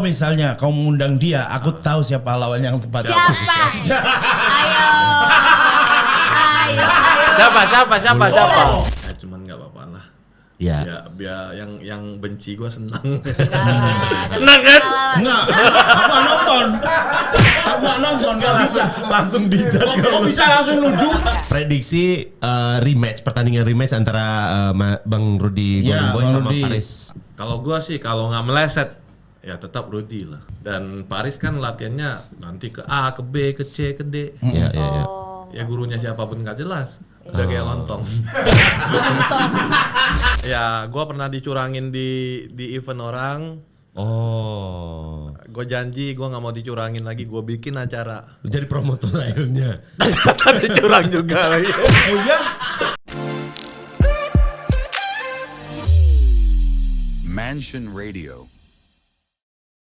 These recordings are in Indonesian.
Kalau misalnya kau mengundang dia, aku tahu siapa lawan yang tepat. Siapa? Ayo. Siapa? Ya, cuman nggak apa-apa lah. Ya. Ya, biar yang benci gue senang. Senang kan? Enggak, aku nggak nonton. Nggak bisa. Langsung dijudge. Kok bisa langsung nuduh? Prediksi pertandingan rematch antara Bang Rudy Golden Boy Bang sama Rudy. Paris. Kalau gue sih kalau nggak meleset ya tetap Rudy lah. Dan Paris kan latihannya nanti ke A, ke B, ke C, ke D. Iya. Ya gurunya siapapun nggak jelas. Udah kayak lontong. Ya, gue pernah dicurangin di event orang. Oh. Gue janji gue nggak mau dicurangin lagi. Gue bikin acara. Jadi promotor akhirnya. Tadi curang juga lagi. Oh iya? Mansion Radio.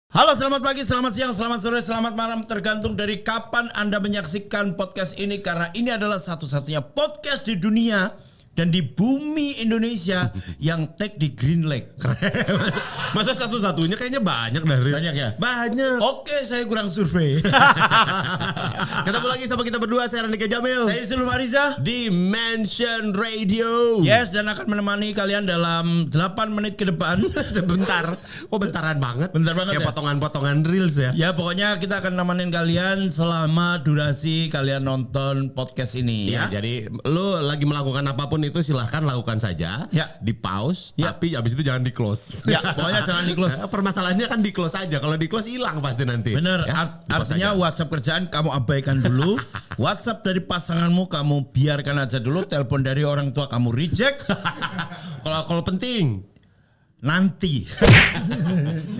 Halo, selamat pagi, selamat siang, selamat sore, selamat malam, tergantung dari kapan Anda menyaksikan podcast ini, karena ini adalah satu-satunya podcast di dunia dan di bumi Indonesia yang tag di Green Lake. Masa satu-satunya kayaknya banyak dari. Banyak ya? Banyak. Oke, saya kurang survei. Ketemu lagi sama kita berdua, saya Randika Jamil. Saya Yusuf Ariza Di Mansion Radio. Yes, dan akan menemani kalian dalam 8 menit ke depan. Bentar. Kok bentaran banget? Bentar banget Kayak ya? potongan-potongan reels ya. Ya, pokoknya kita akan nemenin kalian selama durasi kalian nonton podcast ini Ya, ya. jadi lu lagi melakukan apapun itu silahkan lakukan saja. Ya. Di pause, Ya. tapi abis itu jangan di close. Ya, pokoknya jangan di close. Permasalahannya kan di close aja. Kalau di close hilang pasti nanti. Bener, Ya, di pause artinya aja. WhatsApp kerjaan kamu abaikan dulu. WhatsApp dari pasanganmu kamu biarkan aja dulu. Telepon dari orang tua kamu reject. Kalau penting Nanti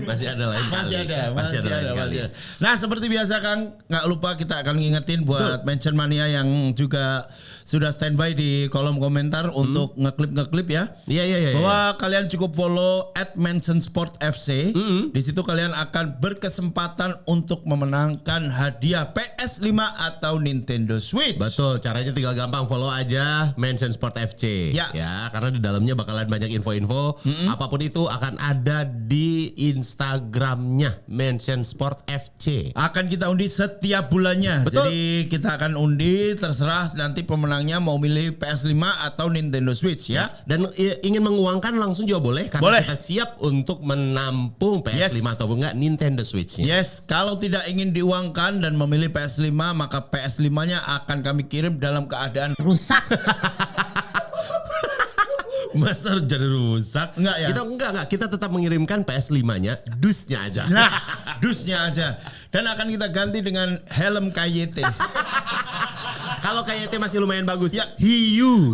masih ada lain masih kali. ada, Masih ada lain kali. masih ada. Nah, seperti biasa Kang, nggak lupa kita akan ngingetin buat Mansion Mania yang juga sudah standby di kolom komentar untuk ngeklip ya. Iya. Bahwa kalian cukup follow @mentionsportfc. Di situ kalian akan berkesempatan untuk memenangkan hadiah PS5 atau Nintendo Switch. Betul, caranya tinggal gampang, follow aja Mansion Sport FC. Ya. Karena di dalamnya bakalan banyak info-info. Apapun itu akan ada di Instagramnya Mansion Sport FC. Akan kita undi setiap bulannya. Betul. Jadi kita akan undi, terserah nanti pemenangnya mau milih PS5 atau Nintendo Switch ya. Dan ingin menguangkan langsung juga boleh karena Boleh. kita siap untuk menampung PS5 Yes. ataupun enggak Nintendo Switch-nya. Yes, kalau tidak ingin diuangkan dan memilih PS5, maka PS5-nya akan kami kirim dalam keadaan rusak. Masa jadi rusak? Enggak ya? Kita tetap mengirimkan PS5-nya, dusnya aja. Nah, dusnya aja. Dan akan kita ganti dengan helm KYT. Kalau KYT masih lumayan bagus, Ya. hiu.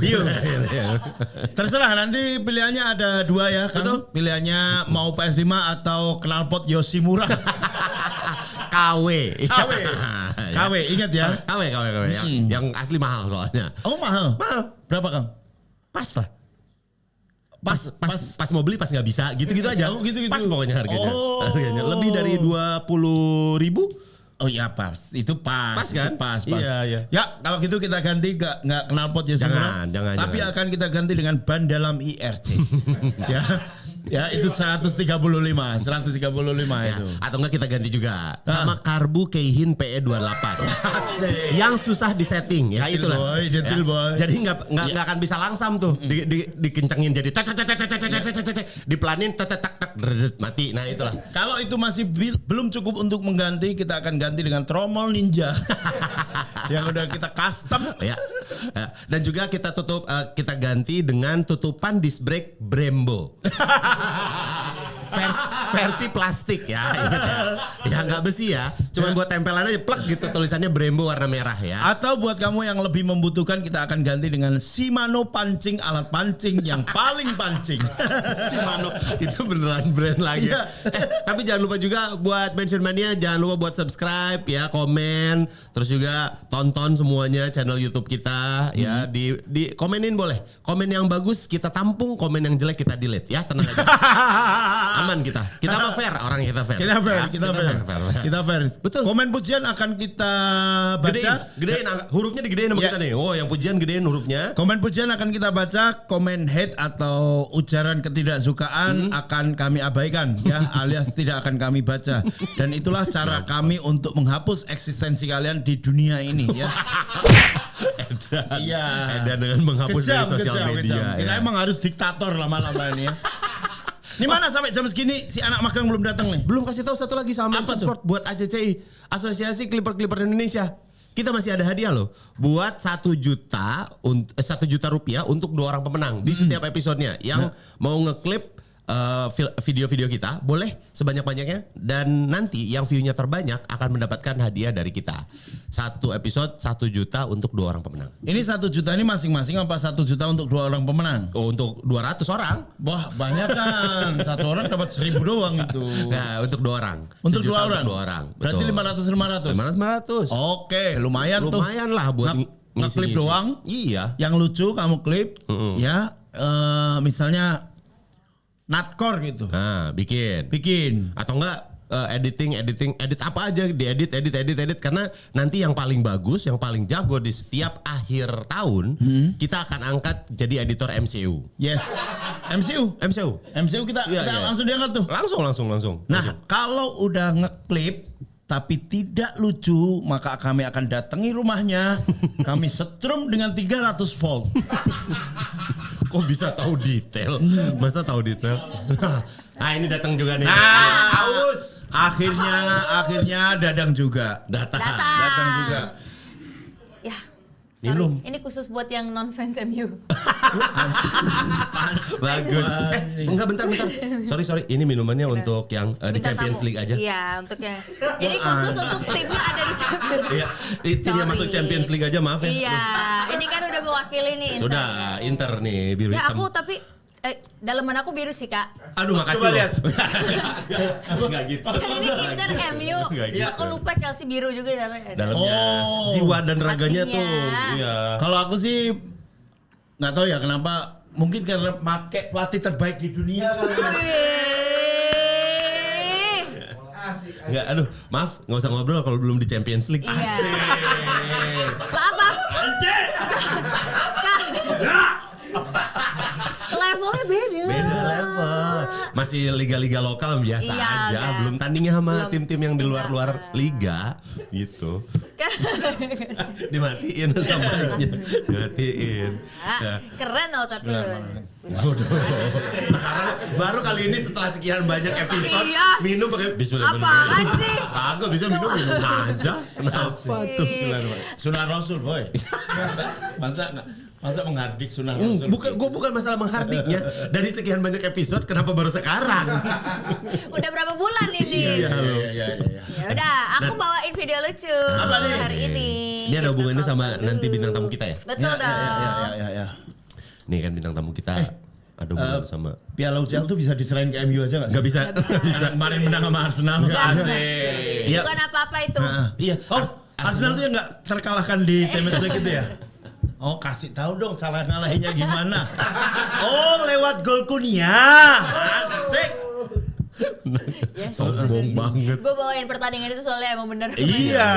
Terserah, nanti pilihannya ada dua ya kan. Betul. Pilihannya mau PS5 atau knalpot Yoshimura. KW. KW, ingat ya. KW. Yang asli mahal soalnya. Oh, mahal. Berapa Kang? Pas lah. Pas mau beli pas nggak bisa gitu aja. Oh, gitu. Pas pokoknya harganya. Oh. Harganya lebih dari 20.000. Oh iya pas, itu pas. Pas kan? Itu pas. Iya. Ya kalau gitu kita ganti nggak knalpot Yoshimura. Jangan. Tapi akan kita ganti dengan ban dalam IRC. ya itu 135 itu. Atau enggak kita ganti juga sama karbu Keihin PE28 yang susah disetting ya, Detil itulah boy, detil ya. boy. Jadi nggak akan bisa langsam tuh dikencengin jadi dipelanin mati. Nah itulah. Kalau itu masih belum cukup untuk mengganti, kita akan ganti dengan tromol ninja yang udah kita custom. Ya. Dan juga kita kita ganti dengan tutupan disc brake Brembo. versi plastik ya. Ya nggak besi ya. Cuman buat tempelan aja plek gitu tulisannya Brembo warna merah ya. Atau buat kamu yang lebih membutuhkan, kita akan ganti dengan Shimano pancing, alat pancing yang paling pancing. Shimano itu beneran brand lagi. Iya. Tapi jangan lupa juga buat Mansion Mania, jangan lupa buat subscribe ya, komen, terus juga tonton semuanya channel YouTube kita ya. Di komenin boleh. Komen yang bagus kita tampung, komen yang jelek kita delete ya, tenang aja. Aman kita. Kita mah fair, orang kita fair. Kita fair, Ya, kita fair. Kita fair. Betul. Komen pujian akan kita baca. Gedein, hurufnya digedein sama Ya. kita nih. Oh, yang pujian gedein hurufnya. Komen pujian akan kita baca, komen hate atau ujaran ketidaksukaan akan kami abaikan ya, alias tidak akan kami baca. Dan itulah cara kami untuk menghapus eksistensi kalian di dunia ini ya. Edan. Iya. Edan dengan menghapus dari sosial media. Kita ya. emang harus diktator lama-lama ini ya. Ini mana sampai jam segini si anak magang belum datang nih? Belum kasih tahu satu lagi sama Apa Mention tuh? Sport buat ACCI, Asosiasi Clipper Indonesia. Kita masih ada hadiah loh buat 1 juta rupiah untuk 2 orang pemenang di setiap episodenya yang mau ngeklip video-video kita boleh sebanyak-banyaknya, dan nanti yang view-nya terbanyak akan mendapatkan hadiah dari kita. 1 episode 1 juta untuk 2 orang pemenang. Ini 1 juta ini masing-masing apa 1 juta untuk 2 orang pemenang? Oh, untuk 200 orang. Wah banyak kan, 1 orang dapat 1.000 doang itu. Nah, untuk 2 orang. Untuk 2 1 juta orang? Untuk 2 orang. Berarti 500-500? 500. Oke, lumayan tuh. Lumayan lah buat ngeklip ngisi-ngisi. doang. Iya. Yang lucu kamu klip, ya misalnya natkor gitu, Nah, bikin. Atau enggak edit apa aja, edit karena nanti yang paling bagus, yang paling jago di setiap akhir tahun kita akan angkat jadi editor MCU. Yes, MCU kita, Iya, kita iya. langsung diangkat tuh. Langsung. Nah, kalau udah ngeklip tapi tidak lucu, maka kami akan datangi rumahnya, kami setrum dengan 300 volt. Kok bisa tahu detail? Masa tahu detail? Nah, ini datang juga nih. Nah, akhirnya Dadang juga. Datang. Datang juga. Ya. Minum. Sorry, ini khusus buat yang non fans MU. Bagus. Enggak, bentar. Sorry. Ini minumannya untuk yang di Bintang Champions tamu. League aja. Iya, untuk yang. Jadi khusus untuk timnya ada di Champions League. Iya, tim yang masuk Sorry. Champions League aja, maaf ya. Iya, ini kan udah mewakili nih. Inter. Sudah, Inter nih biru Ya hitam. aku tapi daleman aku biru sih kak. Aduh, makasih Coba loh. lihat. Enggak gitu. Kan ini Inter MU. Nggak gitu. Aku lupa Chelsea biru juga Dalamnya Oh. jiwa dan raganya Hatinya. tuh. Iya. Kalau aku sih nggak tahu ya kenapa. Mungkin karena pakai pelatih terbaik di dunia. Wih. Enggak, aduh, maaf, enggak usah ngobrol kalau belum di Champions League. Iya. Apa? Anjir. Kak. Levelnya beda. Beda level. Masih liga-liga lokal biasa Iya, aja, udah. belum tandingnya sama Belum tim-tim yang di tinggal. luar-luar liga gitu. Dimatiin sama dimatiin. Ya. Keren loh tapi. Sekarang baru kali ini setelah sekian banyak episode Iya. minum pakai bismillah. Apaan sih? Agak bisa minum aja. Kenapa tuh? Sunnah Rasul boy. Masa menghardik Sunnah Rasul. Gue bukan masalah menghardiknya. Dari sekian banyak episode, kenapa baru sekarang? Udah berapa bulan ini? Iya, loh. Iya. Ya udah, aku bawain video lucu Apa nih? hari ini. Ini ada hubungannya sama nanti bintang tamu kita ya? Betul dong. Ya. Nih kan bintang tamu kita ada hubungan sama. Piala UCL tuh bisa diserahin ke MU aja nggak sih? Gak bisa. Bisa. Kemarin menang sama Arsenal. Asik. Iya. Bukan apa-apa itu. Iya. Oh, Arsenal tuh yang nggak terkalahkan di Champions League itu ya? Oh, kasih tahu dong cara ngalahinnya gimana. Oh, lewat gol Kunia. Asik. Sombong banget. Gue bawain pertandingan itu soalnya emang bener. Iya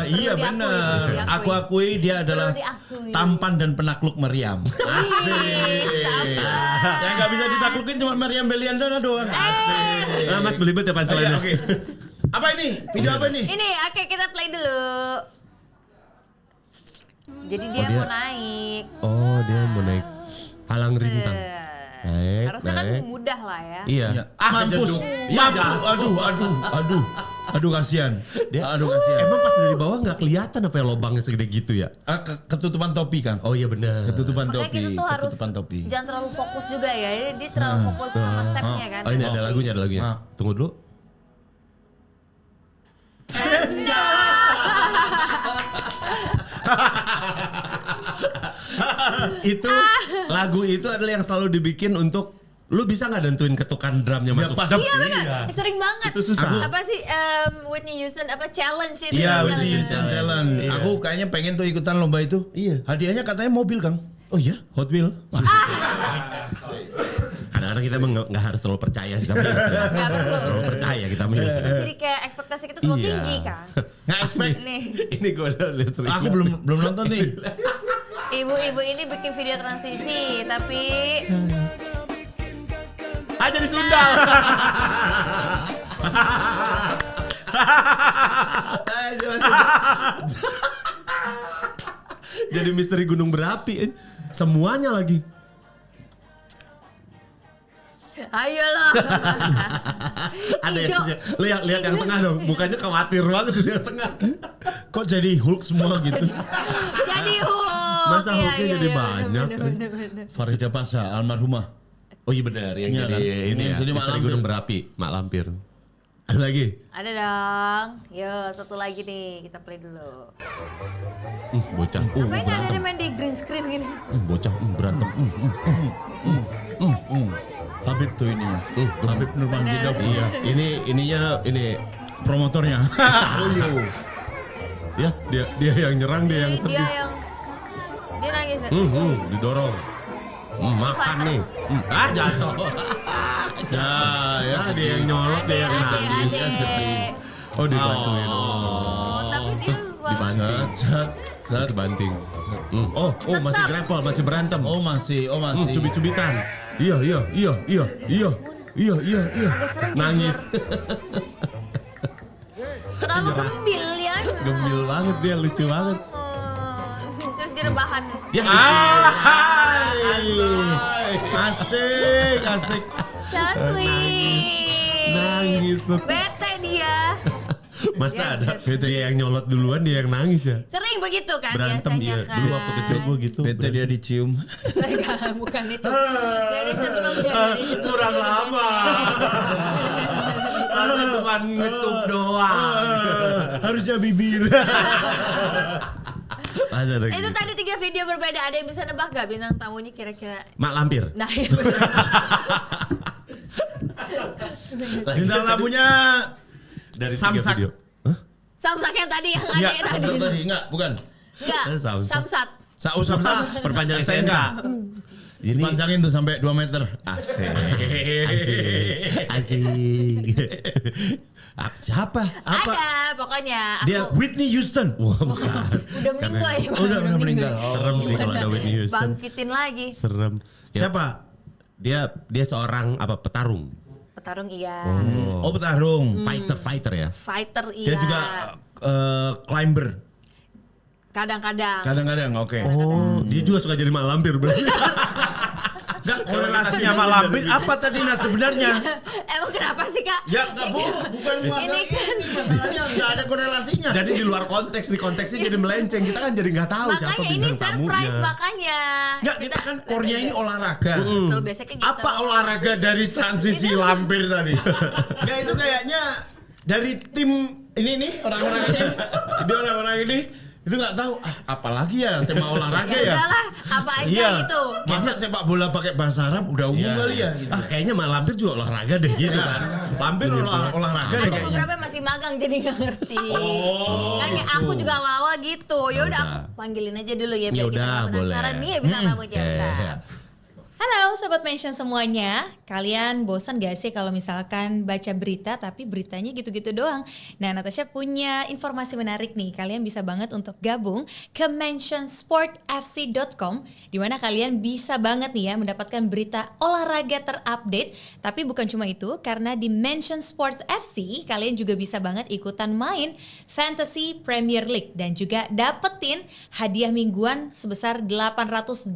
Perlu diakui, benar. perlu diakui. Aku akui dia adalah diakui. tampan dan penakluk meriam. Asik. tampan. Yang nggak bisa ditaklukin cuma Meriam Beliandana doang. Asik. Nah, Mas belibet ya Iya, pancelannya. oke. Apa ini? Video apa ini? Ini oke kita play dulu. Jadi dia dia- mau naik. Oh, dia mau naik halang rintang. Eh, Naik, Harusnya kan naik. mudah lah ya. Iya. Mampus. Iya, Mampus. Aduh kasihan. Aduh kasihan. Emang pas dari bawah nggak kelihatan apa ya lubangnya segede gitu ya? Ketutupan topi kan? Oh iya benar. Ketutupan Makanya topi. kita tuh harus Ketutupan topi. jangan terlalu fokus juga ya. Dia terlalu fokus sama stepnya kan. Oh ini ada lagunya, Ah. Tunggu dulu. Itu lagu itu adalah yang selalu dibikin untuk lu bisa nggak nentuin ketukan drumnya masuk? pas. Iya benar. Sering banget. Itu susah. Apa sih Whitney Houston apa challenge itu? Iya, challenge. Whitney Houston Challenge. Iya. Aku kayaknya pengen tuh ikutan lomba itu. Iya. Hadiahnya katanya mobil, Kang. Oh iya? Hot Wheel. Kadang Kadang-kadang kita emang nggak harus terlalu percaya sih sama Yos. Ya. Nggak betul. Terlalu percaya kita sama Yos. Jadi kayak ekspektasi kita terlalu Iya. tinggi kan. Nggak expect. Nih, Ini gue udah lihat sering. Aku belum nonton nih. ibu-ibu ini bikin video transisi, tapi Jadi sundal. Jadi misteri gunung berapi. Semuanya lagi. ayolah. Ada yang Hijau. lihat yang tengah dong. Mukanya khawatir banget tuh yang tengah. Kok jadi Hulk semua gitu? Jadi Hulk. Masa Iya, Hulknya iya, jadi iya, banyak? bener. Farida Pasha, almarhumah. Oh iya benar yang Iya jadi kan? ini Yang ya. jadi Mak Misteri Lampir. gunung berapi, Mak Lampir. Ada lagi? Ada dong. Yuk, satu lagi nih, kita play dulu. Bocah. Ngapain ada Berantem. main di green screen gini? Bocah berantem. Habib tuh ininya. Habib Nurmagomedov. Iya, ini Promotornya. ya dia yang nyerang, dia yang Dia sedih. yang dia nangis. Didorong. Makan nih. Jatuh. Ya dia yang nyolot, dia yang nangis. Adek. Oh dibantuin. Oh, tapi dia Terus dibanting. Zat. Terus dibanting. Oh masih Tetap. grapple, masih berantem. Oh masih. Cubit-cubitan. Iya. Agak serem Nangis. Terlalu gembil ya. Gembil banget dia, lucu banget. Terus dia rebahan. Ya. Asik. Sweet. Nangis tuh. Bete dia. Masa ada Ya, dia yang nyolot duluan, dia yang nangis ya? Sering begitu kan Berantem biasanya dia. kan. Dulu waktu kecil gue gitu. Bete dia dicium. Enggak, bukan itu. Dari sebelum. Kurang lama. Masa cuma ngecup doang. Harusnya bibir. Masa ada Itu gitu. tadi 3 video berbeda. Ada yang bisa nebak gak bintang tamunya kira-kira? Mak Lampir. Nah itu. Bintang tamunya Dari Samsak. 3 video. Hah? Samsak yang tadi yang ada Enggak, yang tadi. Samsak tadi enggak, bukan. Enggak. Samsak. Samsat. Saus Samsak Perpanjang STNK. STNK. Ini Panjangin tuh sampai 2 meter. asik. Asik. Siapa? Ada pokoknya. Aku Dia Whitney Houston. Wah, bukan. udah meninggal ya. Udah meninggal. Serem sih kalau ada Whitney Houston. Bangkitin lagi. Serem. Ya, Siapa? Dia seorang petarung. Petarung iya. Oh, petarung. Fighter ya. Fighter iya. Dia juga climber. Kadang-kadang. Kadang-kadang, oke. Oh, dia juga suka jadi Mak Lampir berarti. Enggak, korelasinya sama Lampir apa tadi Nat sebenarnya? Emang kenapa sih kak? Ya enggak bukan masalah Ini kan- ini, masalahnya enggak ada korelasinya. Jadi di luar konteks, di konteksnya jadi melenceng. Kita kan jadi nggak tahu siapa Makanya ini bintang surprise tamunya. makanya. Enggak, kita kan core-nya ini olahraga. Betul, biasanya kayak gitu. Apa olahraga dari transisi Lampir tadi? Enggak, itu kayaknya dari tim ini nih orang-orang ini. Ini orang-orang ini itu nggak tahu apalagi ya tema olahraga Ya ya. udahlah, apa aja Iya. gitu. Masa sepak bola pakai bahasa Arab udah umum kali ya gitu. Kayaknya Mak Lampir juga olahraga deh gitu kan. Lampir olahraga deh Aku kayaknya. beberapa masih magang jadi nggak ngerti. Oh, Kan kayak aku juga awal-awal gitu. Ya udah aku panggilin aja dulu ya biar Ya kita udah, nggak penasaran boleh. nih ya bintang tamunya. Iya. Halo Sobat Mention semuanya, kalian bosan gak sih kalau misalkan baca berita tapi beritanya gitu-gitu doang? Nah Natasha punya informasi menarik nih, kalian bisa banget untuk gabung ke mentionsportfc.com di mana kalian bisa banget nih ya mendapatkan berita olahraga terupdate. Tapi bukan cuma itu, karena di Mention Sports FC kalian juga bisa banget ikutan main Fantasy Premier League dan juga dapetin hadiah mingguan sebesar 880.000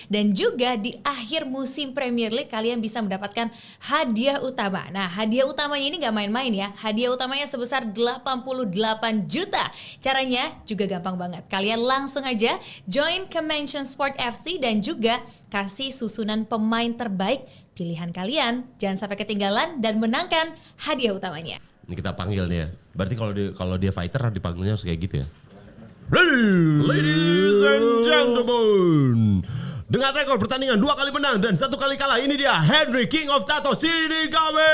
dan juga di akhir musim Premier League kalian bisa mendapatkan hadiah utama. Nah, hadiah utamanya ini gak main-main ya. Hadiah utamanya sebesar 88 juta. Caranya juga gampang banget. Kalian langsung aja join ke Mention Sport FC dan juga kasih susunan pemain terbaik pilihan kalian. Jangan sampai ketinggalan dan menangkan hadiah utamanya. Ini kita panggil nih ya. Berarti kalau dia fighter dipanggilnya harus kayak gitu ya. Ladies and gentlemen, dengan rekor pertandingan 2 kali menang dan 1 kali kalah, ini dia Henry King of Tato Sinigawe.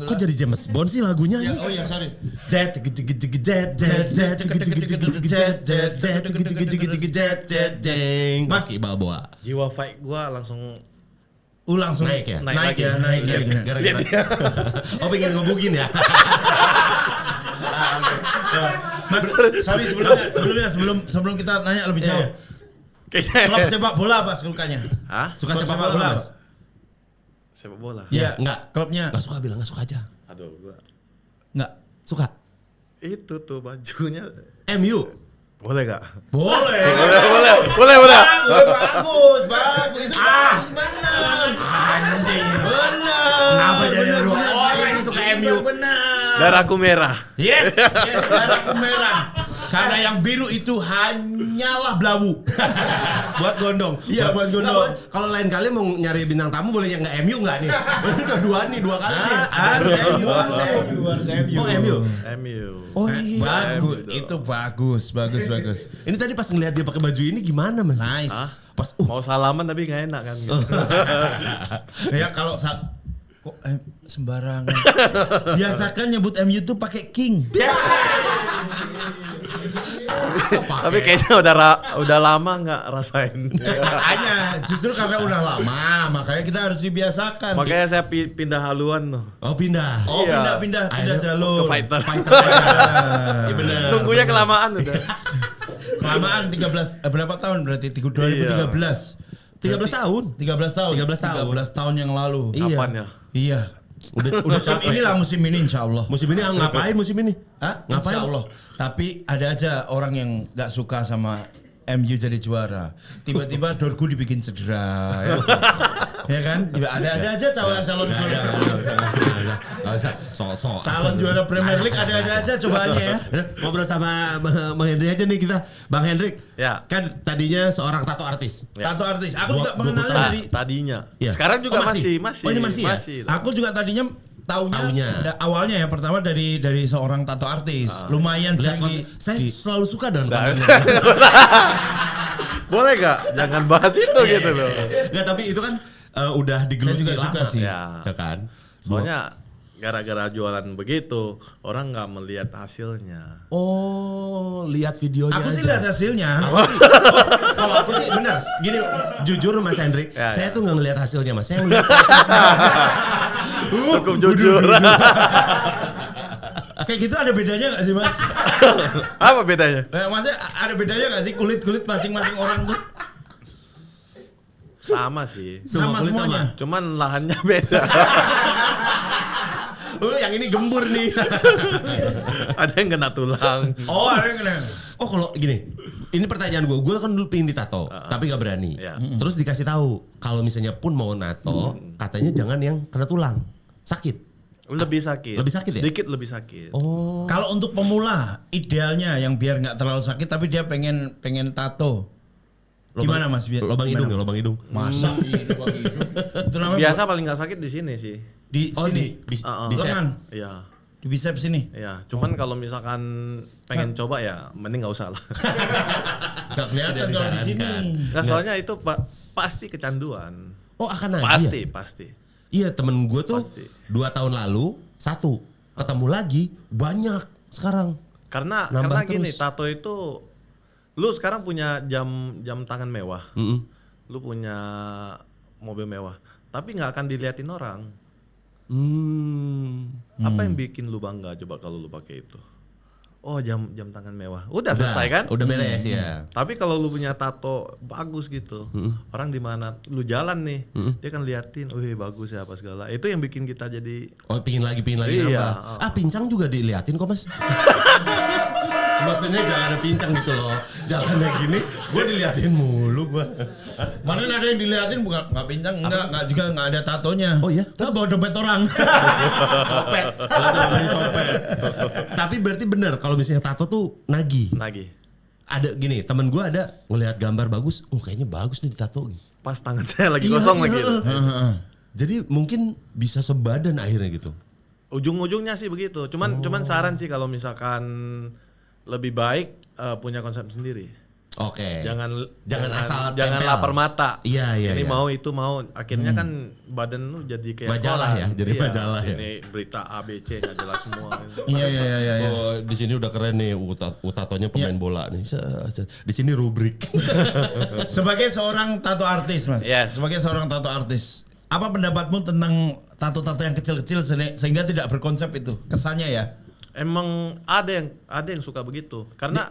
Kok jadi James Bond sih lagunya? Ya, oh ya sorry. Mas Balboa. Jiwa fight gua langsung Langsung Naik ya? Naik ya. Gara-gara. Oh pengen ngebukin ya? Mas, sorry sebelum kita nanya lebih jauh. Klub sepak bola apa sukanya? Hah? Suka Klub sepak bola Mas? Sepak bola. Iya, Enggak. klubnya. Enggak suka bilang enggak suka aja. Aduh, gua Enggak. Suka. itu tuh bajunya. MU. Boleh gak? Boleh. Boleh. Bagus. Benar. Anjing. Benar. Kenapa jadi ada dua orang yang suka MU? Benar. Darahku merah. Yes, darahku merah. Karena yang biru itu hanyalah belawu. Buat gondong. Iya, buat gondong. Nggak boleh. Kalau lain kali mau nyari bintang tamu boleh yang nggak MU nggak nih? Dua kali nih. Harus MU. Oh MU. MU. Oh iya. Bagus, itu bagus. Ini tadi pas ngelihat dia pakai baju ini gimana Mas? Nice. Hah? Pas Mau salaman tapi gak enak kan? Ya kalau kok sembarangan. Biasakan nyebut MU tuh pakai king. Tapi kayaknya udah lama nggak rasain. Makanya justru karena udah lama, makanya kita harus dibiasakan. Makanya saya pindah haluan tuh. Oh pindah. Oh Iya. pindah Akhirnya jalur. Ke fighter. Iya benar. Nunggunya kelamaan udah. Kelamaan 13 berapa tahun berarti 2013. 13 tahun. 13 tahun. 13 tahun yang lalu. Iya. Kapan ya? Iya. Udah Musim inilah musim ini insyaallah. Musim ini ngapain musim ini? Hah? Ngapain? Insyaallah. Tapi ada aja orang yang gak suka sama MU jadi juara. Tiba-tiba Dorgu dibikin cedera. Ya kan? Ada aja calon juara. Enggak usah sok-sok. Calon juara Premier League ada aja cobaannya ya. Ngobrol sama Bang Hendrik aja nih kita. Bang Hendrik. Ya. Kan tadinya seorang tato artis. Tato artis. Aku juga Gua mengenal tahu. dari Tadinya. Iya. Sekarang juga Oh, masih? masih. Oh, ini masih ya? aku juga tadinya taunya. Awalnya ya pertama dari seorang tato artis. Lumayan Lihat sering saya selalu suka dengan Nah, kontennya. Boleh gak? Jangan bahas itu gitu loh. Enggak, tapi itu kan udah digeluti Saya juga lama. suka sih. Ya. Ya kan? Soalnya gara-gara jualan begitu, orang nggak melihat hasilnya. Oh, lihat videonya Aku sih aja. lihat hasilnya. Kalau aku sih benar. Gini, jujur Mas Hendrik, Ya, saya ya. tuh nggak ngelihat hasilnya Mas. Saya ngelihat prosesnya. Cukup jujur. Kayak gitu ada bedanya gak sih Mas? Apa bedanya? Maksudnya ada bedanya gak sih kulit masing-masing orang tuh? Sama sih. Sama kulit semuanya. Cuman lahannya beda. Yang ini gembur nih. Ada yang kena tulang. Oh ada yang kena. Oh kalau gini, ini pertanyaan gue kan dulu pengen ditato, tapi nggak berani. Ya. Terus dikasih tahu kalau misalnya pun mau nato, katanya jangan yang kena tulang, sakit. Lebih sakit. Lebih sakit ya? Sedikit lebih sakit. Oh. Kalau untuk pemula idealnya yang biar nggak terlalu sakit tapi dia pengen tato. Gimana Mas? Lubang hidung ya, lubang hidung. Masa lubang hidung? Itu namanya Biasa paling nggak sakit di sini sih. di Oh sini. di bisa. Lengan. Iya. Di biceps sini. Iya. Cuman kalau misalkan pengen coba ya, mending nggak usah lah. Gak kelihatan Tidak kalau di sini. disarankan. Nah, soalnya itu pasti kecanduan. Oh akan ada. Pasti. Iya temen gue tuh Pasti. 2 tahun lalu ketemu lagi banyak sekarang. Karena Nambah gini, terus. tato itu lu sekarang punya jam tangan mewah. Lu punya mobil mewah, tapi nggak akan diliatin orang. Apa yang bikin lu bangga coba kalau lu pakai itu? Oh, jam tangan mewah. Udah selesai kan? Udah beres ya. Tapi kalau lu punya tato bagus gitu, orang di mana lu jalan nih, dia kan liatin, wih bagus ya apa segala. Itu yang bikin kita jadi Oh pingin lagi Iya. nambah. Pincang juga diliatin kok Mas. Maksudnya jangan ada pincang gitu loh. Jalannya gini, gue diliatin mulu gue. Mana ada yang diliatin bukan nggak pincang, enggak juga nggak ada tatonya. Oh iya? Nggak bawa dompet orang. Copet. Kalau tuh namanya copet. Tapi berarti bener kalau misalnya tato tuh nagih. nagih. Ada gini, temen gue ada ngelihat gambar bagus. Oh kayaknya bagus nih ditato. Pas tangan saya lagi Iya, kosong iya, lagi. Jadi mungkin bisa sebadan akhirnya gitu. Ujung-ujungnya sih begitu. Cuman saran sih kalau misalkan lebih baik punya konsep sendiri. Oke. Jangan asal jangan tempel. lapar mata. Iya. Ini mau itu mau. Akhirnya kan badan lu jadi kayak Majalah koran. ya, jadi Iya, majalah ya. Sini berita A B C nggak jelas semua. Iya. Oh, di sini udah keren nih Utatonya pemain bola nih. Di sini rubrik. Sebagai seorang tato artis, Mas. Yes. Sebagai seorang tato artis, apa pendapatmu tentang tato-tato yang kecil-kecil sehingga tidak berkonsep itu? Kesannya ya. Emang ada yang suka begitu. Karena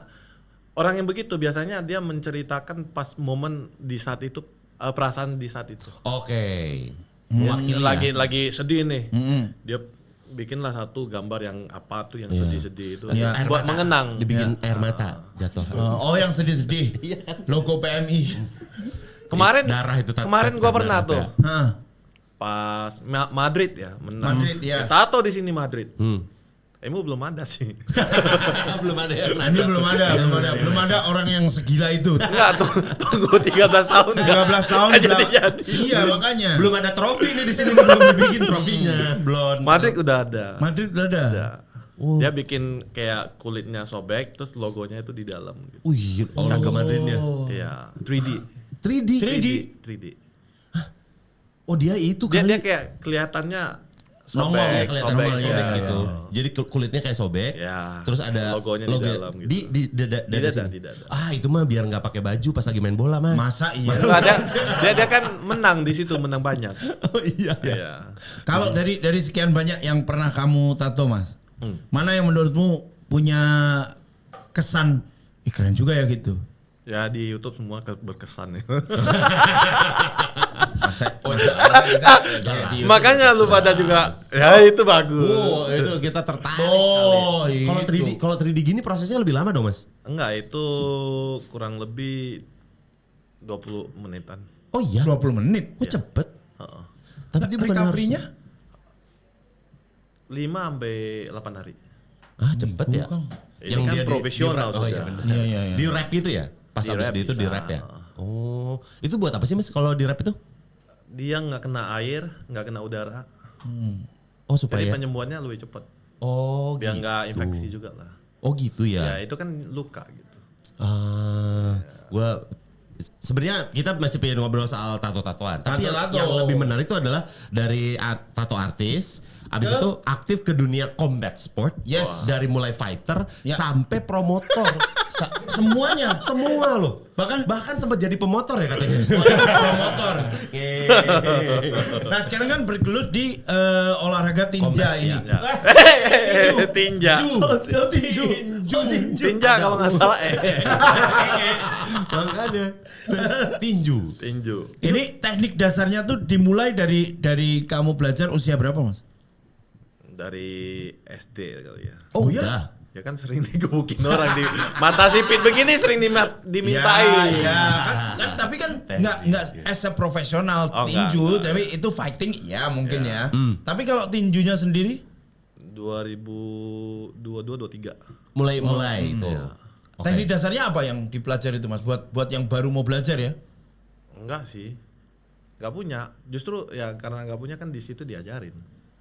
orang yang begitu biasanya dia menceritakan pas momen di saat itu, perasaan di saat itu. Oke. Lagi sedih nih. Dia bikinlah satu gambar yang apa tuh yang sedih-sedih itu. Iya. Buat mengenang. Dibikin air mata jatuh. Oh, yang sedih-sedih. Logo PMI. Kemarin Darah itu kemarin gua pernah tuh Hah. pas Madrid ya menang. Madrid, ya. Tato di sini Madrid. Emu belum ada sih. Belum ada yang Ini belum ada orang yang segila itu. Enggak tunggu 13 tahun. 13 tahun Jadi. Iya, makanya. belum ada trofi nih di sini belum dibikin trofinya. Blond. Madrid udah ada. Madrid udah ada. Ada. Dia bikin kayak kulitnya sobek terus logonya itu di dalam gitu. Wih, logo Madridnya. Iya, 3D. 3D. Oh, dia itu Dia kali. kayak kelihatannya Nongol ya, sobek, kelihatan sobek, nongol, sobek iya, gitu. Jadi kulitnya kayak sobek. Ya, Terus ada logonya di dalam gitu. Di dada Di dada, sini. di dada. Ah, itu mah biar nggak pakai baju pas lagi main bola, Mas. Masa iya. Nah, dia kan menang di situ, menang banyak. Oh iya. Iya. Kalau dari sekian banyak yang pernah kamu tato, Mas, mana yang menurutmu punya kesan? Ih, keren juga ya gitu. Ya di YouTube semua berkesan ya. Makanya lu pada juga ya itu bagus. Oh, itu kita tertarik Oh, kali. Kalau itu. 3D, kalau 3D gini prosesnya lebih lama dong, Mas? Enggak, itu kurang lebih 20 menitan. Oh iya. 20 menit. Oh, cepet. Heeh. Tapi dia bukan Recovery-nya? 5 sampai 8 hari. Ah, cepet ya. Ini kan profesional oh, sudah. iya, bener. Iya. Di rap itu ya? Pas Di habis rap itu di bisa. rap ya? Oh, itu buat apa sih, Mas, kalau di rap itu? Dia nggak kena air, nggak kena udara. Oh, Jadi supaya. penyembuhannya lebih cepat. Oh, Biar gitu. nggak infeksi juga lah. Oh, gitu Ya ya. itu kan luka gitu. Gua sebenarnya kita masih pengen ngobrol soal tato-tatoan. Tapi Tato-tato. yang lebih menarik itu adalah dari tato artis, abis itu aktif ke dunia combat sport. Yes. Dari mulai fighter Ya. sampai promotor. Semuanya. Semua loh. Bahkan sempat jadi pemotor ya katanya. promotor. Nah, sekarang kan bergelut di olahraga tinja Combat, ini. ya. Tinja. Tinja kalau nggak salah Makanya tinju. Tinju. Ini teknik dasarnya tuh dimulai dari kamu belajar usia berapa, Mas? Dari SD kali ya. Oh iya? iya. Ya kan sering digebukin orang di mata sipit begini sering dimintain. Ya, kan tapi kan nggak as a profesional Oh, tinju, enggak. tapi itu fighting ya mungkin ya. Tapi kalau tinjunya sendiri 2022-23. Mulai itu. Oke. teknik dasarnya apa yang dipelajari itu, Mas? Buat yang baru mau belajar ya? Enggak sih. Enggak punya. Justru ya karena enggak punya kan di situ diajarin.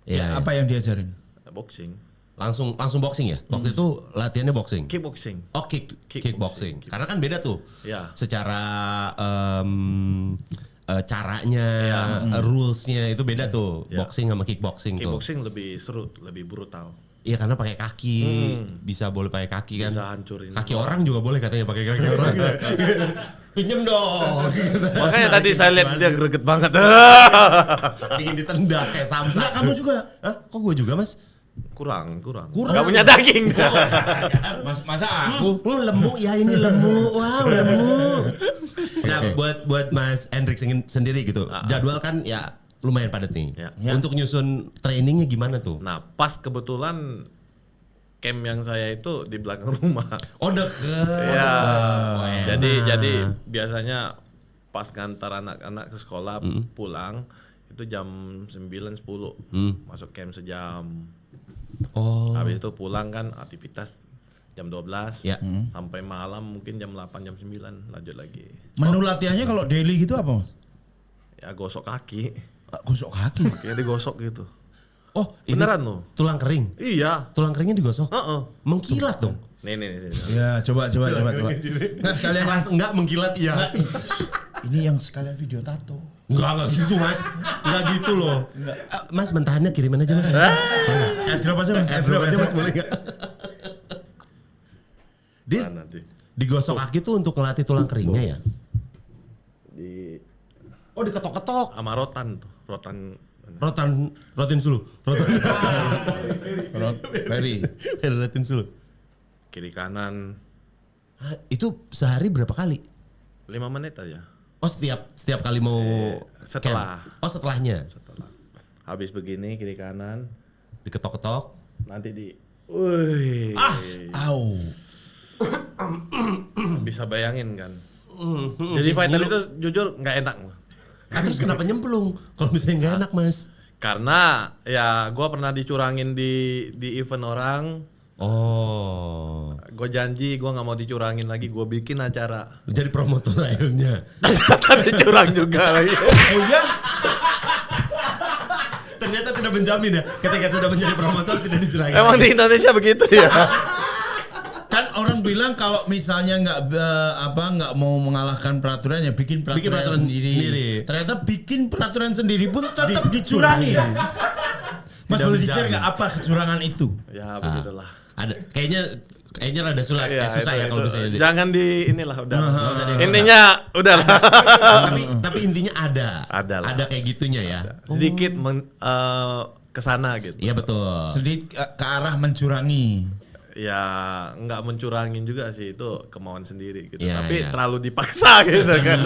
Iya, Apa yang diajarin? Boxing, langsung boxing ya? Waktu itu latihannya boxing. kickboxing. Oh, kickboxing. Karena kan beda tuh. Ya. Secara caranya, rulesnya itu beda tuh. Ya. Boxing sama kickboxing tuh. Kickboxing lebih seru, lebih brutal. Iya, karena pakai kaki, bisa boleh pakai kaki kan. Bisa hancurin Kaki orang juga boleh katanya pakai kaki orang. Pinjem dong. Makanya tadi saya lihat dia greget banget. Ingin ditendang kayak Samsa. Enggak, kamu juga. Hah? Kok gue juga, Mas? Kurang. Kurang. Gak punya daging. Masa aku? Lemu ya, ini lemu. Wow, lemu. Nah, buat Mas Hendrik sendiri gitu. Jadwal kan ya lumayan padat nih. Ya. Untuk nyusun trainingnya gimana tuh? Nah, pas kebetulan camp yang saya itu di belakang rumah. Oh, deket. Ya. enak. Jadi biasanya pas ngantar anak-anak ke sekolah pulang itu jam 9-10 masuk camp sejam. Oh. Habis itu pulang kan aktivitas jam 12 Ya. sampai malam mungkin jam 8 jam 9 lanjut lagi. Menu latihannya kalau daily gitu apa, Mas? Ya gosok kaki. Gosok kaki. Kayak digosok gitu. Oh, ini Beneran loh. tulang kering. Iya. Tulang keringnya digosok. Heeh. Mengkilat dong. Nih. Ya, coba. Nggak sekalian Keras enggak mengkilat iya. ini yang sekalian video tato. Enggak gitu Mas. Enggak gitu loh. Mas mentahannya kirimin aja Mas. Airdrop aja Mas. Airdrop aja Mas boleh enggak? Dia Nanti digosok kaki tuh untuk ngelatih tulang keringnya ya. di Oh diketok-ketok. sama rotan tuh, Rotin sulu. Very. Rotin sulu. kiri kanan Hah, itu sehari berapa kali? 5 menit aja. Oh setiap kali mau setelah. camp? Oh setelahnya Setelah habis begini kiri kanan diketok-ketok. nanti wih. Au. Bisa bayangin kan. Jadi fighter itu jujur nggak enak. Ah, terus kenapa nyemplung? Kalau misalnya nggak enak Mas? Karena ya gue pernah dicurangin di event orang. Oh, Gue janji gue nggak mau dicurangin lagi. Gue bikin acara. jadi promotor akhirnya. Ternyata dicurang juga lagi. Oh iya? Ternyata tidak menjamin ya. Ketika sudah menjadi promotor tidak dicurangi. Emang di Indonesia begitu ya? Kan orang bilang kalau misalnya nggak mau mengalahkan peraturan ya bikin peraturan, sendiri. Ternyata bikin peraturan sendiri pun tetap dicurangi. Mas boleh di-share nggak apa kecurangan itu? Ya begitulah. Ada kayaknya rada susah Iya, susah ya kalau misalnya di- jangan inilah udah. Nggak usah di- Intinya udahlah. tapi intinya ada. Ada lah. Ada kayak gitunya ya. Sedikit ke sana gitu. Iya betul. Sedikit ke arah mencurangi. Ya nggak mencurangin juga sih, itu kemauan sendiri gitu. Iya, Tapi iya. terlalu dipaksa gitu kan.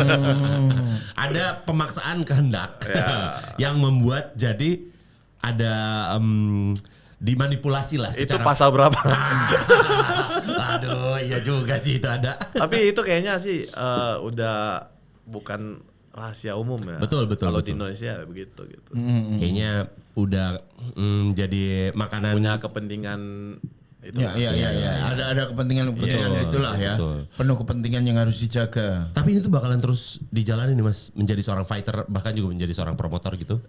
Ada pemaksaan kehendak Ya. yang membuat jadi ada dimanipulasi lah Itu secara. pasal berapa? Aduh, iya juga sih itu ada. Tapi itu kayaknya sih udah bukan rahasia umum ya. Betul. Kalau di betul. Indonesia begitu gitu. Kayaknya udah jadi makanan. Punya kepentingan itu. Iya. Ada kepentingan Betul, itulah ya. betul. Penuh kepentingan yang harus dijaga. Tapi ini tuh bakalan terus dijalani nih Mas, menjadi seorang fighter bahkan juga menjadi seorang promotor gitu.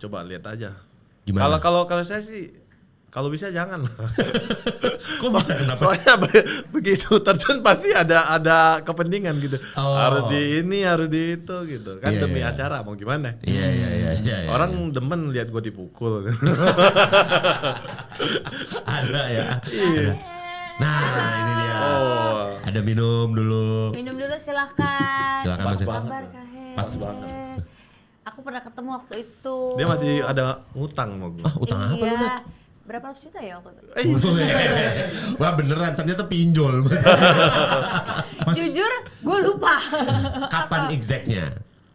Coba lihat aja. Gimana? Kalau saya sih kalau bisa jangan lah. Kok bisa kenapa? Soalnya begitu terjun pasti ada kepentingan gitu. Oh. Harus di ini, harus di itu gitu. Kan Iya, demi iya. acara mau gimana? Iya. Orang demen lihat gue dipukul. Ada ya. Iya. Nah, ini dia. Oh. Ada minum dulu. Minum dulu silahkan. Silakan, Apa Mas. kabar Kak He? Pas banget. Aku pernah ketemu waktu itu. Dia masih ada ngutang mau gue. Ah, utang apa lu, Nat? Berapa ratus juta ya waktu itu? Wah beneran ternyata pinjol Mas. Jujur, gue lupa. Kapan exactnya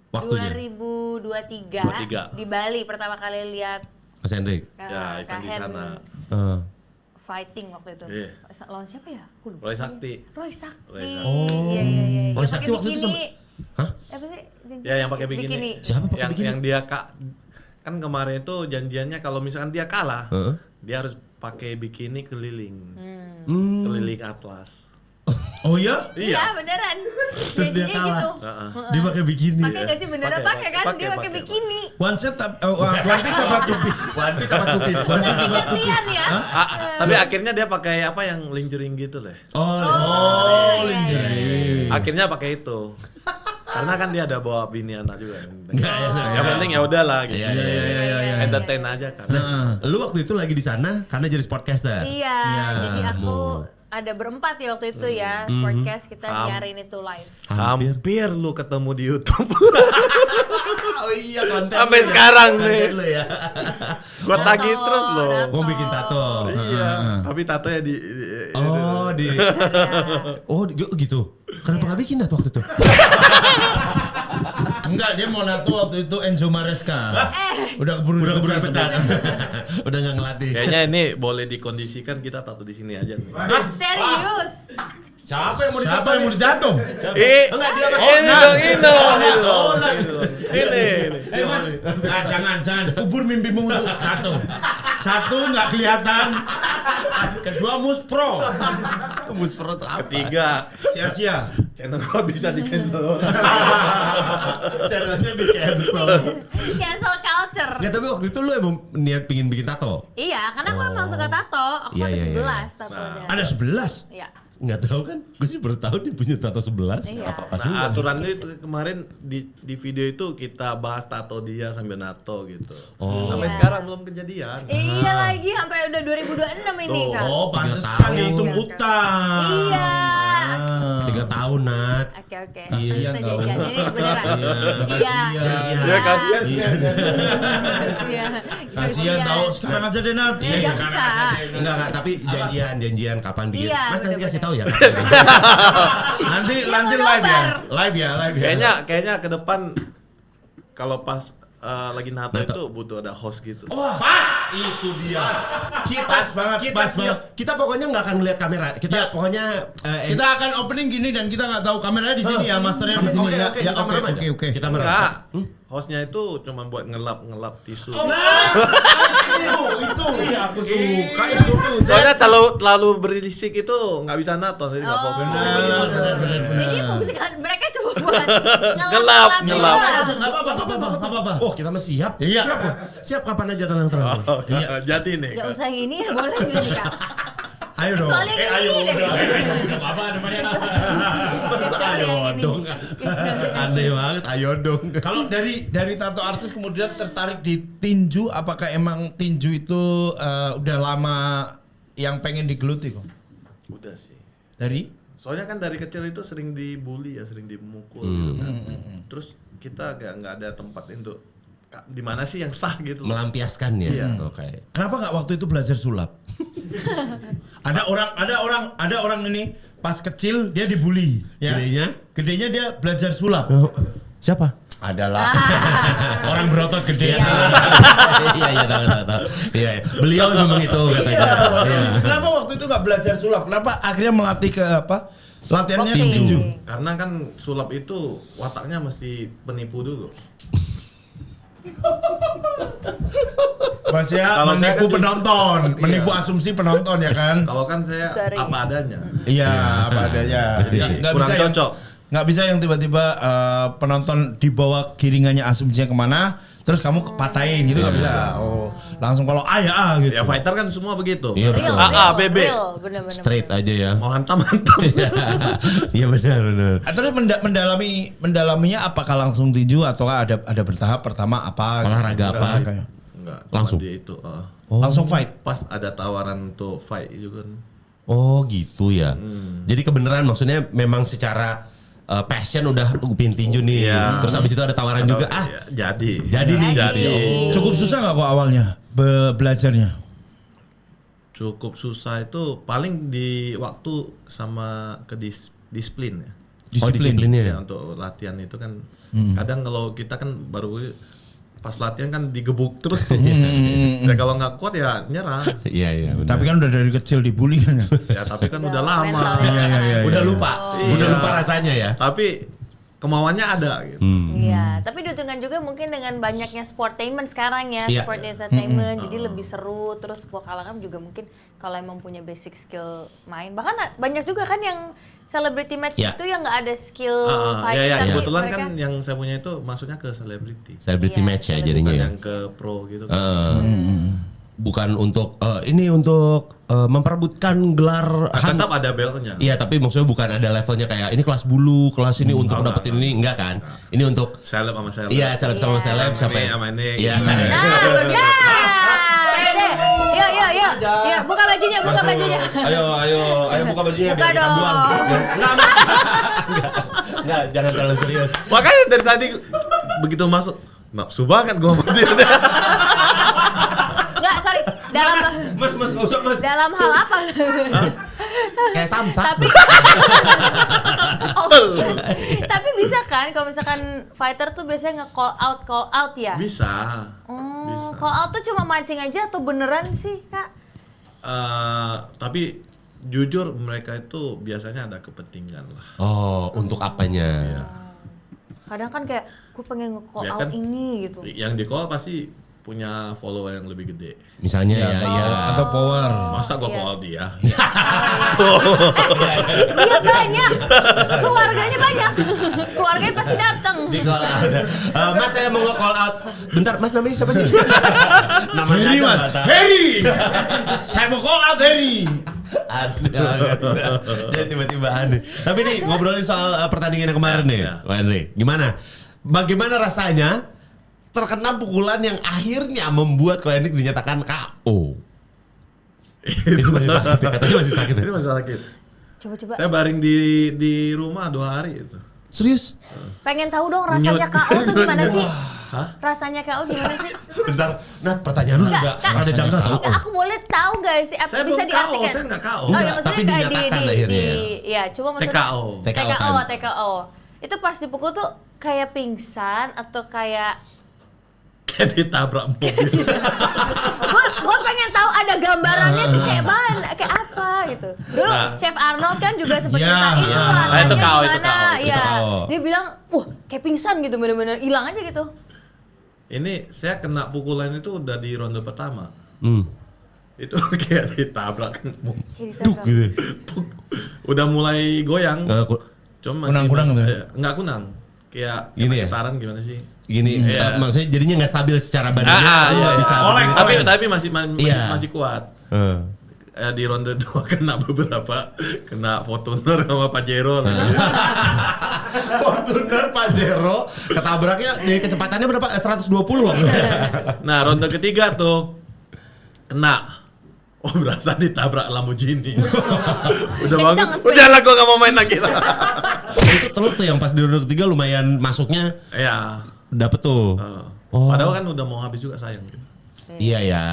waktunya? 2023 di Bali pertama kali lihat Mas Hendrik. Ya, event di Kahen sana. fighting waktu itu. Iya. Lawan siapa ya? Aku lupa. Roy Sakti. Roy Sakti. Roy Sakti. Oh. Iya. Roy Yang Sakti pakai waktu itu bikini. Hah? Apa sih? Ya yang pakai bikini. Siapa pakai yang, bikini? Yang dia kan kemarin itu janjiannya kalau misalkan dia kalah, Heeh. dia harus pakai bikini keliling. Hmm. Keliling atlas. Oh iya? Iya beneran. Terus dia Jadinya kalah. gitu. Dia pakai bikini. Pakai nggak sih beneran pakai kan? Dia pakai pakai. bikini. One set one piece apa two piece? One Piece apa Two Piece? Gantian ya. Tapi akhirnya dia pakai apa yang lingerie gitu deh. Oh, iya, lingerie. Akhirnya pakai itu. Karena kan dia ada bawa bini anak juga. Nggak enak. Yang penting ya udahlah gitu. Iya. Entertain aja kan. Lu waktu itu lagi di sana karena jadi sportcaster. Iya, jadi aku ada berempat ya waktu itu ya, Sportcast kita nyiarin itu live. Hampir lu ketemu di YouTube. Oh iya konten. Sampai lu ya. sekarang Konten nih. lu ya. Gua tagih terus loh. Mau bikin tato. Iya, tapi tatonya di Oh di. Oh gitu. Kenapa nggak bikin tato waktu itu? Enggak, dia mau nato waktu itu Enzo Maresca. Udah keburu pecat. Udah nggak ngelatih. Kayaknya ini boleh dikondisikan kita tato di sini aja nih. Serius? Siapa yang mau Siapa yang mau dijatuh? Enggak dia Ini dong. Ini. Mas, jangan kubur mimpimu untuk tato. Satu nggak kelihatan, kedua muspro, Mus perut apa? Ketiga, sia-sia. channel gua bisa di cancel. Channelnya di cancel. Cancel culture. Nggak, tapi waktu itu lu emang niat pingin bikin tato? Iya, karena aku emang suka tato. Aku Iya, ada iya, 11 tato. Ada 11. Iya. Nggak tahu kan? Gue sih baru tahu dia punya tato 11. Iya. Nah, aturannya itu kemarin di video itu kita bahas tato dia sambil nato gitu. Sampai sekarang belum kejadian. Iya lagi sampai udah 2026 ini Tuh. Kak. Oh, pantesan tahun. dihitung utang. Iya. 3 tahun, Nat. Oke. Kasihan Kita tau. janjian ini beneran. Iya. Iya. Ya kasihan. Iya. Kasihan tahu sekarang aja deh Nat. Iya, nggak bisa. Enggak, tapi janjian kapan bikin. Iya, Mas nanti kasih tahu ya. Nanti Iya, mau live ya. nobar. Live ya. Kayaknya ke depan kalau pas lagi nato itu butuh ada host gitu. Pas itu dia. Pas banget, pas banget. Kita pokoknya nggak akan ngeliat kamera. Kita pokoknya Kita akan opening gini dan kita nggak tahu kameranya di sini ya, masternya di sini ya. Oke, Ya, kita merem aja. oke. Kita merem. Enggak. Hostnya itu cuma buat ngelap tisu. Itu iya aku suka itu. Soalnya terlalu berisik itu nggak bisa nato, jadi nggak fokus. Jadi fungsi kan mereka cuma buat Ngelap. doang. Enggak apa-apa. Oh, kita masih siap. Iya. Siap kok. Siap kapan aja tenang-tenang. Oh, jadi nih. Gak usah yang ini ya boleh juga nih Kak. Ayo dong. Kecuali yang ini deh. Udah apa namanya? Kecuali Ayo yang ini. dong. Aneh banget, ayo dong. Kalau dari tato artis kemudian tertarik di tinju, apakah emang tinju itu udah lama yang pengen digeluti kok? Udah sih. Dari? Soalnya kan dari kecil itu sering dibully ya, sering dimukul gitu kan. Terus kita nggak ada tempat untuk di mana sih yang sah gitu. Melampiaskan ya. Iya. Oke. Kenapa nggak waktu itu belajar sulap? ada orang ini pas kecil dia dibully, ya. Gedenya dia belajar sulap. Siapa? Adalah orang berotot gede. Iya, tahu. Iya. Beliau memang itu katanya. Iya. Kenapa waktu itu nggak belajar sulap? Kenapa akhirnya melatih ke apa? Latihannya Boxing. tinju. Karena kan sulap itu wataknya mesti penipu dulu. Mas ya Kalau saya menipu kan penonton, Iya. menipu asumsi penonton ya kan? Kalau kan saya Sorry. apa adanya. Iya, apa adanya. Jadi kurang yang, cocok. nggak bisa yang tiba-tiba penonton dibawa giringannya asumsinya kemana, terus kamu patahin gitu nggak bisa. Oh, langsung kalau ya gitu. Ya fighter kan semua begitu. Iya, Real, betul. A, B, B. bener-bener. Straight aja ya. Mau hantam. Iya benar. Terus mendalaminya apakah langsung tinju atau ada bertahap pertama apa? Olahraga apa? Enggak, Langsung? dia itu. Langsung fight. Pas ada tawaran untuk fight juga kan. Oh gitu ya. Jadi kebenaran maksudnya memang secara passion udah pin tinju nih. Iya. Terus abis itu ada tawaran juga. Ya, jadi Nih. Jadi. Gitu. Cukup susah nggak kok awalnya belajarnya? cukup susah itu paling di waktu sama ke disiplin ya. Oh disiplinnya ya. Ya, untuk latihan itu kan kadang kalau kita kan baru pas latihan kan digebuk terus. Dan kalau nggak kuat ya nyerah. Iya benar. Tapi kan udah dari kecil dibully kan ya. Ya tapi kan udah Udah lama. mental ya. Udah lupa. Iya. Udah lupa rasanya ya. Tapi kemauannya ada gitu. Iya, tapi diuntungkan juga mungkin dengan banyaknya sportainment sekarang ya, Iya. sport entertainment, jadi lebih seru. Terus Pokalangam juga mungkin kalau emang punya basic skill main, bahkan banyak juga kan yang celebrity match Iya. itu yang nggak ada skill fight. Ya tapi kebetulan mereka- kan yang saya punya itu maksudnya ke selebriti. Celebrity Iya, match ya celebrity. jadinya Bukan ya. yang ke pro gitu kan. Bukan untuk ini untuk memperebutkan gelar. Tetap ada beltnya. Iya tapi maksudnya bukan ada levelnya kayak ini kelas bulu, kelas ini untuk dapetin ini enggak kan? Ini untuk Seleb sama seleb. iya seleb sama Iya. seleb Sama siapa ini, ya? sama ini. Iya. Nah, yuk, buka bajunya, buka bajunya. Ayo buka bajunya Buka biar kita dong. buang. Enggak, jangan terlalu serius. Makanya dari tadi begitu masuk nafsu banget gue sama dia. Nggak, sorry, Mas enggak usah Mas. dalam hal apa? Kayak samsak. Tapi tapi bisa kan kalau misalkan fighter tuh biasanya nge-call out ya? Bisa. Bisa. Call out tuh cuma mancing aja atau beneran sih, Kak? Tapi jujur mereka itu biasanya ada kepentingan lah. Oh, untuk apanya? Kadang kan kayak gue pengen nge-call Ya out kan? ini gitu. Yang di call pasti punya follower yang lebih gede. Misalnya ya. Atau power. Masa gua call dia? Dia banyak, keluarganya banyak, keluarganya pasti datang. Di call out. Mas saya mau call out. Bentar, Mas namanya siapa sih? Namanya Harry, aja Mas. nggak tahu. Harry. Saya mau call out Harry. Jadi tiba-tiba aneh. Tapi nih ngobrolin soal pertandingan yang kemarin nih, Ya. Pak Henry. Gimana? Bagaimana rasanya terkena pukulan yang akhirnya membuat Ko Hendrik dinyatakan KO? Itu masih sakit, ya? Katanya masih sakit. Ya? Itu masih sakit. Coba-coba. Saya baring di rumah 2 hari itu. Serius? Pengen tahu dong rasanya KO tuh gimana sih? Hah? Rasanya KO gimana sih? Bentar, Nat pertanyaan lu Enggak, enggak Kak. ada jangka tau. Enggak, aku boleh tahu gak sih? Apa Saya bisa belum KO, diartikan? saya nggak KO. Oh, Enggak, ya maksudnya tapi kayak dinyatakan akhirnya. ya, coba maksudnya TKO. TKO. Itu pas dipukul tuh kayak pingsan atau kayak Kayak ditabrak mobil. Gue pengen tahu ada gambarannya tuh kayak mana, kayak apa gitu. Dulu Nah. Chef Arnold kan juga sempat Ya, cerita itu ya. rasanya Nah, itu KO, itu gimana. KO, itu Iya. KO. Dia bilang, kayak pingsan gitu, bener-bener hilang aja gitu. Ini saya kena pukulan itu udah di ronde pertama. Hmm. Itu kayak ditabrak. Kayak Duk ditabrak. gitu. Udah mulai goyang. Cuma masih Kunang-kunang tuh. enggak kunang. Kayak Gini ya? getaran gimana sih? Gini, Iya. maksudnya jadinya nggak stabil secara badannya. Lu nggak bisa. Oleng. Tapi masih Iya. masih kuat. Eh. Di ronde 2 kena beberapa, kena Fortuner sama Pajero. Fortuner Pajero ketabraknya dari kecepatannya berapa? 120 waktu. Nah, ronde ketiga tuh kena. Oh, berasa ditabrak Lamborghini. Udah Kencang bagus. speed. Udah lah, gua gak mau main lagi lah. Itu telur tuh yang pas di ronde ketiga lumayan masuknya Iya. dapet tuh. Oh. Padahal kan udah mau habis juga sayang gitu. Iya ya.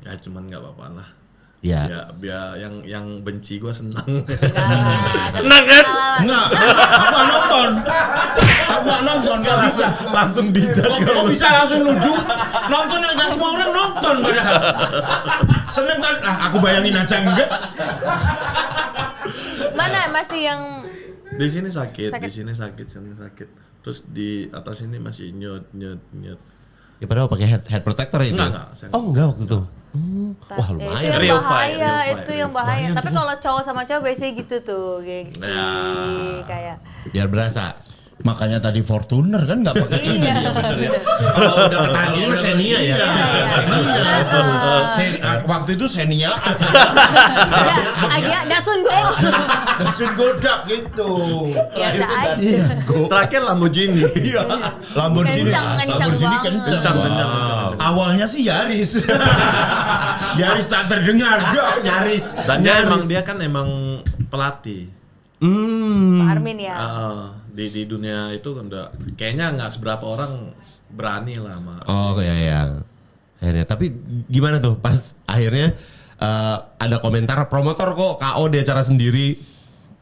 Ya cuman nggak apa-apa lah. Iya. Biar yang benci gua senang. Senang kan? Enggak, aku nggak nonton. Aku nggak nonton, nggak bisa. Langsung dijat Kok bisa langsung nuduh? Nonton aja semua orang nonton padahal. Seneng kan? Aku bayangin aja enggak. Mana masih yang Di sini sakit, Sakit. di sini sakit. Terus di atas ini masih nyut. Ya padahal pakai head protector itu. Enggak, saya Oh enggak waktu itu. Wah itu lumayan. yang Real bahaya, fight, real itu fight, yang real bahaya. fight. Tapi kalau cowok sama cowok biasanya gitu tuh, gengsi. Ya. Kayak Biar berasa. Makanya tadi Fortuner kan nggak pakai ini iya. dia bener ya. Kalau udah ketandingan Xenia ya. Waktu itu Xenia Agia Datsun Go. langsung godak gitu. Biasa aja. Terakhir Lamborghini. Lamborghini, Kencang banget. Kencang. Awalnya sih Yaris. Yaris tak terdengar. Nyaris. Dan dia kan emang pelatih. Pak Armin ya. Di dunia itu udah kayaknya nggak seberapa orang berani lah sama. Oh ya. Akhirnya, tapi gimana tuh pas akhirnya ada komentar promotor kok KO di acara sendiri.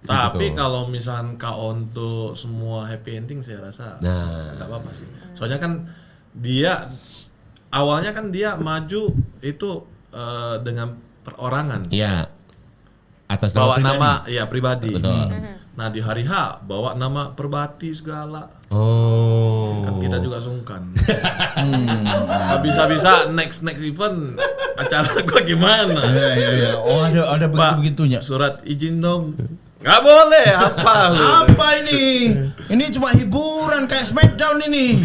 Tapi Gitu. kalau misalkan KO untuk semua happy ending saya rasa Nah. nggak apa-apa sih. Soalnya kan dia awalnya kan dia maju itu dengan perorangan. Iya. Atas Bawa pribadi. nama ya pribadi. Betul. Nah di hari H bawa nama Perbati segala. Oh. Kan kita juga sungkan. Bisa-bisa next event acara gua gimana? Iya. Oh ada Pak, begitunya. surat izin dong. Nggak boleh, apa lu? Apa ini? Ini cuma hiburan kayak Smackdown ini.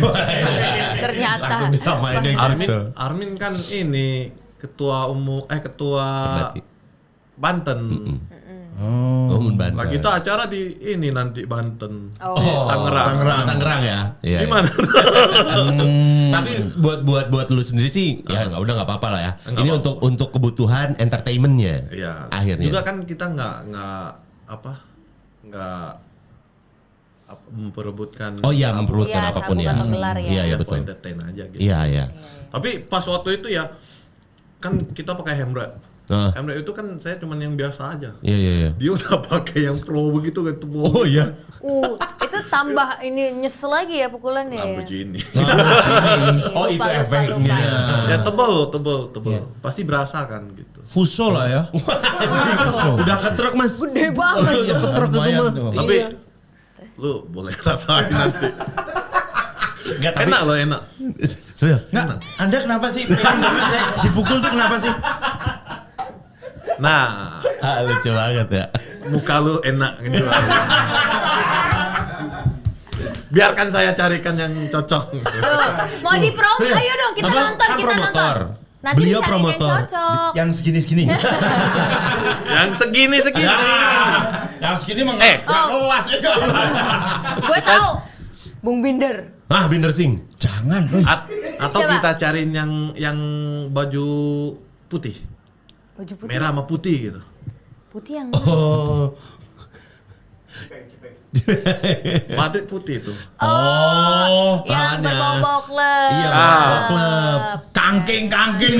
Ternyata. Langsung disamainnya gitu. Armin kan ini ketua Perbati. Banten. Oh, Banten. Nah kita acara di ini nanti Banten. Oh. Tangerang. Ya. Iya, Gimana? Tapi buat lu sendiri sih ya udah nggak apa-apa lah ya. Nggak Ini apa-apa. untuk kebutuhan entertainmentnya. Iya. Akhirnya. Juga kan kita nggak memperebutkan. Oh iya memperebutkan Iya, apapun ya. bukan menggelar ya. Iya for betul. entertain aja gitu. Iya. Tapi pas waktu itu ya kan kita pakai hammer. Ah. Hammer itu kan saya cuman yang biasa aja. Iya. Dia udah pakai yang pro begitu kan tuh. Oh iya. Itu tambah ini nyesel lagi ya pukulannya ya. Lamborghini. Oh itu efeknya. Ya tebel. Pasti berasa kan gitu. Fuso lah ya. Udah ketruk mas. Gede banget. Udah ketruk itu Lumayan mah. tuh. Tapi Iya. lu boleh rasain nanti. Nggak, tapi Enak loh, enak. Serius? Enggak, Anda kenapa sih pengen banget saya dipukul tuh kenapa sih? Nah, Lucu banget ya. muka lu enak ngejual. Biarkan saya carikan yang cocok. Tuh, mau di promo, Serius? ayo dong kita Apa? nonton, Kan kita promotor. nonton. Nanti Beliau dicariin promotor. yang cocok. Yang segini-segini. Yang segini. Yang segini mah Eh. nggak kelas ya. Gue tahu, Bung Binder. Ah, Binder Singh. Jangan. Atau Coba. kita cariin yang baju putih. Baju putih. Merah sama putih gitu. Putih yang Oh. Madrid putih itu. Oh, yang tangannya. berbau klub. Iya, berbau klub. Kangking. Kangking.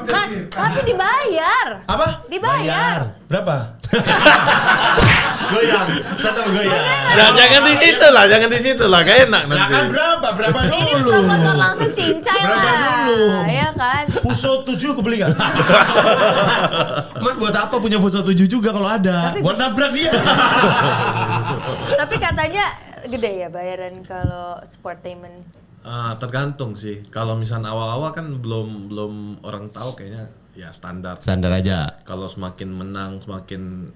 Mas, tapi dibayar. Apa? Dibayar. Berapa? Goyang, tetap goyang. Nah, jangan di situ lah, gak enak Ya nanti. kan berapa Ini dulu? promotor langsung cincai Berapa lah. dulu? Ya kan? Fuso 7 kebeli kan? Mas buat apa punya Fuso 7 juga kalau ada? Buat nabrak dia. Tapi katanya gede ya bayaran kalau sportainment. Tergantung sih. Kalau misalnya awal-awal kan belum orang tahu kayaknya ya standar. Standar aja. Kalau semakin menang semakin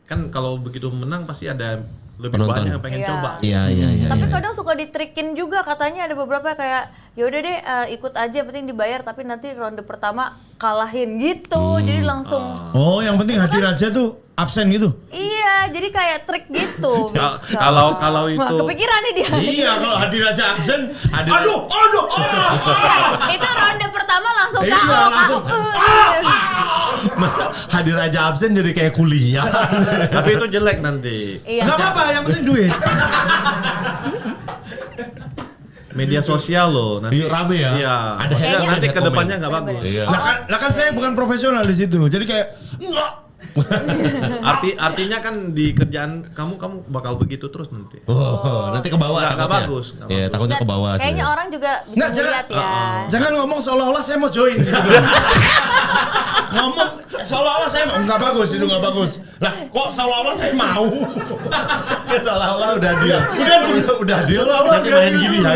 kan kalau begitu menang pasti ada lebih Penonton. banyak yang pengen Iya. coba. Iya. Tapi kadang suka ditrikin juga, katanya ada beberapa kayak yaudah deh ikut aja penting dibayar tapi nanti ronde pertama kalahin gitu. Jadi langsung Oh, yang penting hadir aja tuh absen gitu. iya, jadi kayak trik gitu. Ka- bisa. kalau itu- Wah, kepikiran nih dia. Iya, kalau hadir aja absen. Hadir- Aduh. Itu ronde pertama langsung Iya, KO. langsung. Masa hadir aja absen jadi kayak kuliah. Tapi itu jelek nanti. Iya. Gak apa-apa, yang penting duit. Media sosial loh nanti. Iya, rame ya. Iya. Ada Maksudnya head- nanti head ke depannya comment. nggak bagus. Iya. Lah kan saya bukan profesional di situ. Jadi kayak enggak. Artinya kan di kerjaan kamu bakal begitu terus nanti. Oh, nanti ke bawah Nggak takutnya. bagus, nggak Iya, bagus. takutnya ke bawah. Kayaknya sebenarnya. orang juga bisa Nggak, jangan. melihat ya. Jangan ngomong seolah-olah saya mau join. Ngomong seolah-olah saya mau. Enggak bagus, itu enggak bagus. Lah, kok seolah-olah saya mau? Seolah-olah udah deal. Udah deal. Seolah-olah Nanti udah main deal. gini ya.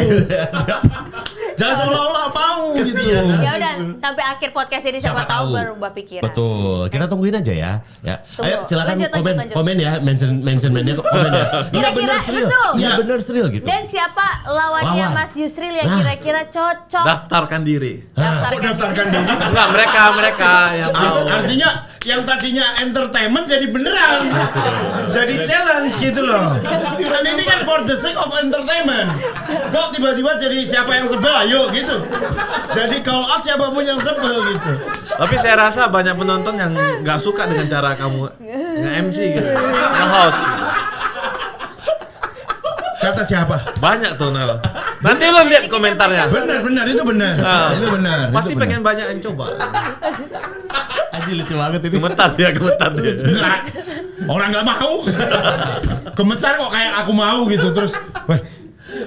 Jangan seolah-olah mau gitu. Kesian. Ya udah, sampai akhir podcast ini siapa tahu berubah pikiran. Betul. Kita tungguin aja ya. Ya. Tunggu. Ayo silakan Lanjut. komen ya, mention mainnya komen ya. Iya Kira-kira benar Sril. betul. Iya benar Sril gitu. Dan siapa lawannya Lawan. Mas Yusril yang Nah. kira-kira cocok? Daftarkan diri. Kok daftarkan diri? Enggak, mereka yang mau. Artinya yang tadinya entertainment jadi beneran. Jadi challenge gitu loh. Kan ini kan for the sake of entertainment. Kok tiba-tiba jadi siapa yang sebel ayo gitu. Jadi call out siapapun yang sebel gitu. Tapi saya rasa banyak penonton yang nggak suka dengan cara kamu nge-MC gitu. Nge-host. Kata siapa? Banyak tuh Nel. Nanti lo lihat komentarnya. Benar itu benar. Nah, Itu benar. Pasti itu pengen banyak yang coba. Aji lucu banget ini. Gemetar dia. Enggak. Orang nggak mau. Gemetar kok kayak aku mau gitu terus. Wah,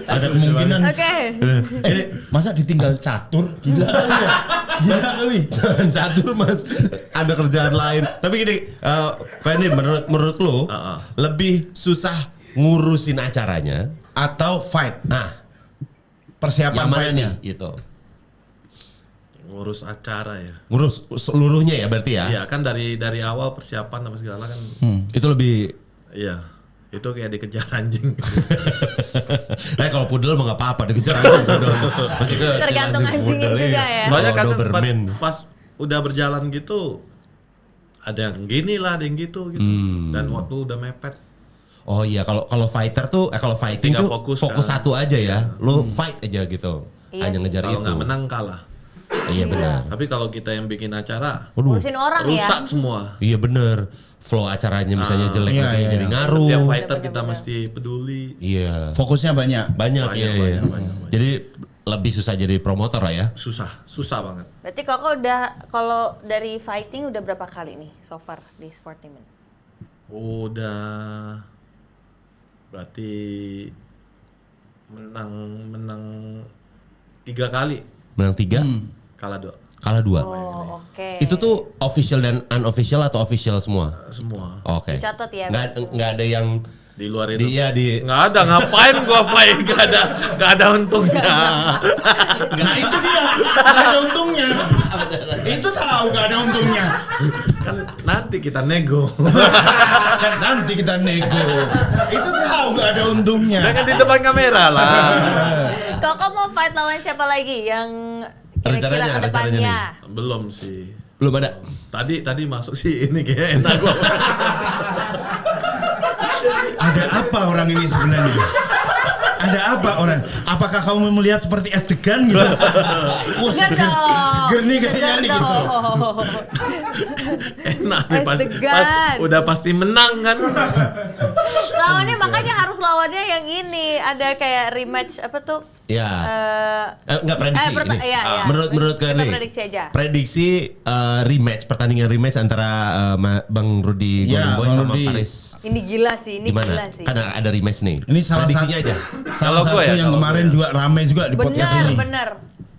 ada kemungkinan. Oke. Ini masa ditinggal catur? Gila kali ya. Gila kali. Jangan catur Mas. Ada kerjaan lain. Tapi gini, kayak ini menurut lu lebih susah ngurusin acaranya Atau fight. nah Persiapan yang mana fightnya. nih gitu. Ngurus acara ya. Ngurus seluruhnya ya berarti ya. Iya kan dari awal persiapan apa segala kan. Itu lebih Iya. Itu kayak dikejar anjing. nah kalau pudel mah nggak apa-apa dikejar anjing pudel. Masih ke Tergantung anjingnya pudel, juga iya. ya. Soalnya kan Doberman. pas udah berjalan gitu ada yang gini lah, ada yang gitu. Dan waktu udah mepet. Oh iya kalau fighter tuh kalau fighting Tinggal tuh fokus fokus kan. satu aja ya. Lu fight aja gitu. Iya Hanya sih. ngejar Kalau itu. nggak menang kalah. Iya benar. Tapi kalau kita yang bikin acara Waduh. Ngurusin orang ya. rusak semua. Iya bener. Flow acaranya misalnya jelek iya, nanti iya, jadi iya. ngaruh. Tiap fighter kita Bener-bener. mesti peduli. Iya. Fokusnya banyak. Banyak, Banyak, iya, iya. banyak. Jadi lebih susah jadi promotor lah ya. Susah banget. Berarti kakak udah kalau dari fighting udah berapa kali nih so far di Sportainment? Udah berarti menang 3 kali, Menang 3, kalah 2 kalah 2. Oh, oke. Itu tuh official dan unofficial atau official semua? semua. Oke. Dicatat ya, Nggak betul. nggak ada yang Di luar itu. Di Nggak ada, ngapain gua fight? Nggak ada untungnya. Nah itu dia, nggak ada untungnya. Itu tahu nggak ada untungnya. Kan nanti kita nego. Kan nanti kita nego. Itu tahu nggak ada untungnya. Jangan di depan kamera lah. Koko mau fight lawan siapa lagi yang kira-kira Rencananya, ke depannya? Belum sih. belum ada. Tadi masuk sih ini kayak enak gua. Ada apa orang ini sebenarnya? Ada apa orang? Apakah kamu melihat seperti es degan gitu? Wah, Seger dong. seger nih kayaknya Seger nih gitu. dong. Enak nih Es degan. udah pasti menang kan. Lawannya makanya harus lawannya yang ini. Ada kayak rematch apa tuh? Ya. Eh, Enggak prediksi ini. iya. Menurut Kita kalian prediksi aja. Prediksi rematch, pertandingan rematch antara Bang Rudi Ya, Golden Boy Bang sama Rudi. Paris. Ini gila sih, ini Gimana? gila sih. Kan ada rematch nih. Ini salah prediksinya satu aja. salah Kalau satu gua ya, yang kalau kemarin gua ya. juga ramai juga di podcast ini. Bener.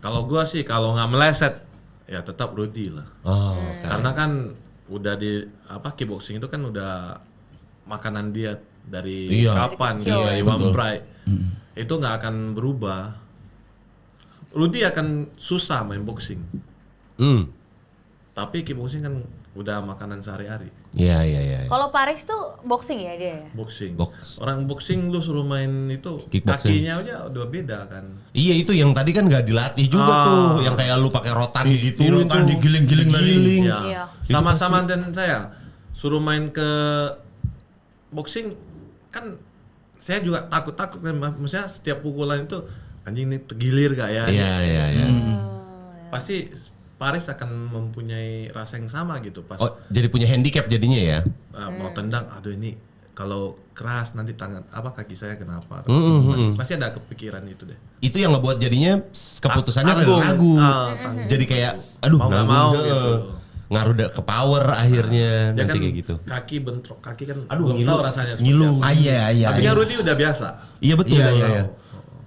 Kalau gua sih kalau nggak meleset ya tetap Rudy lah. Oh, Karena kan udah di kickboxing itu kan udah makanan dia dari Iya. kapan Dari kecil. dia Iya, Iwan betul. Pride. Itu nggak akan berubah. Rudy akan susah main boxing. Tapi kickboxing kan udah makanan sehari-hari. Iya. Kalau Paris tuh boxing ya dia ya? Boxing. Box. Orang boxing lu suruh main itu Kickboxing. kakinya aja udah beda kan. Iya itu yang tadi kan nggak dilatih juga Ah. tuh, yang kayak lu pakai rotan gitu. di rotan, digiling-giling tadi. Digiling. Ya. Iya. Sama-sama dan saya suruh main ke boxing kan saya juga takut-takut kan, maksudnya setiap pukulan itu anjing ini tergilir gak ya? Iya. Pasti Paris akan mempunyai rasa yang sama gitu pas Oh, jadi punya handicap jadinya ya. mau tendang, aduh ini kalau keras nanti tangan kaki saya kenapa? Pasti ada kepikiran itu deh. Itu yang ngebuat jadinya keputusannya Tanggung. ragu. Tanggung. Jadi kayak aduh Mau nggak nanggung, mau heeh. gitu. Ngaruh ke power akhirnya Ya nanti kan kayak gitu. kaki bentrok kaki kan Aduh, belum ngilu. tahu rasanya seperti Ngilu. apa. Iya. Tapi kan Rudy udah biasa. Iya betul. Iya.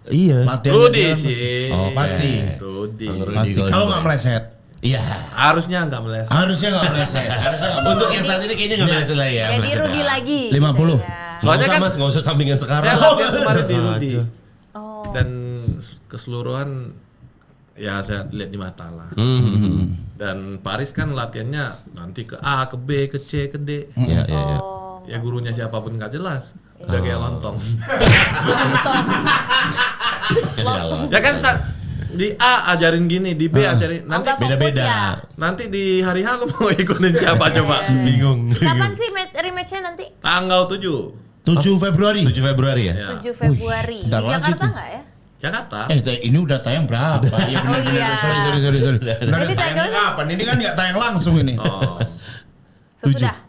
Iya. Latihannya Rudy dia sih. Oh, pasti. Rudy. Pasti. Kalau nggak meleset, Iya. Harusnya nggak meleset. harusnya nggak meleset. Harusnya nggak Untuk yang saat ini kayaknya nggak bisa lah ya. Jadi Mas. Rudy lagi. 50. Iya. Soalnya kan nggak usah sampingan sekarang. saya latihan kemarin di Rudy. Oh. Dan keseluruhan ya saya lihat di mata lah. Dan Paris kan latihannya nanti ke A, ke B, ke C, ke D. Iya. Oh. Ya gurunya siapapun nggak jelas. Udah kayak lontong. Ya kan di A ajarin gini, di B ajarin nanti nggak fokus Beda-beda. ya? nanti di hari H lu mau ikutin siapa coba? Bingung. Kapan sih rematch-nya nanti? Tanggal 7 7 Februari. 7 Februari ya? ya. 7 Februari. Di bentar lagi Jakarta tuh. nggak ya? Jakarta. Ini udah tayang berapa? Iya Oh iya. Sorry. Ntar Jadi tayangnya tanggalnya- kapan? Ini kan nggak tayang langsung ini. Oh. Sesudah.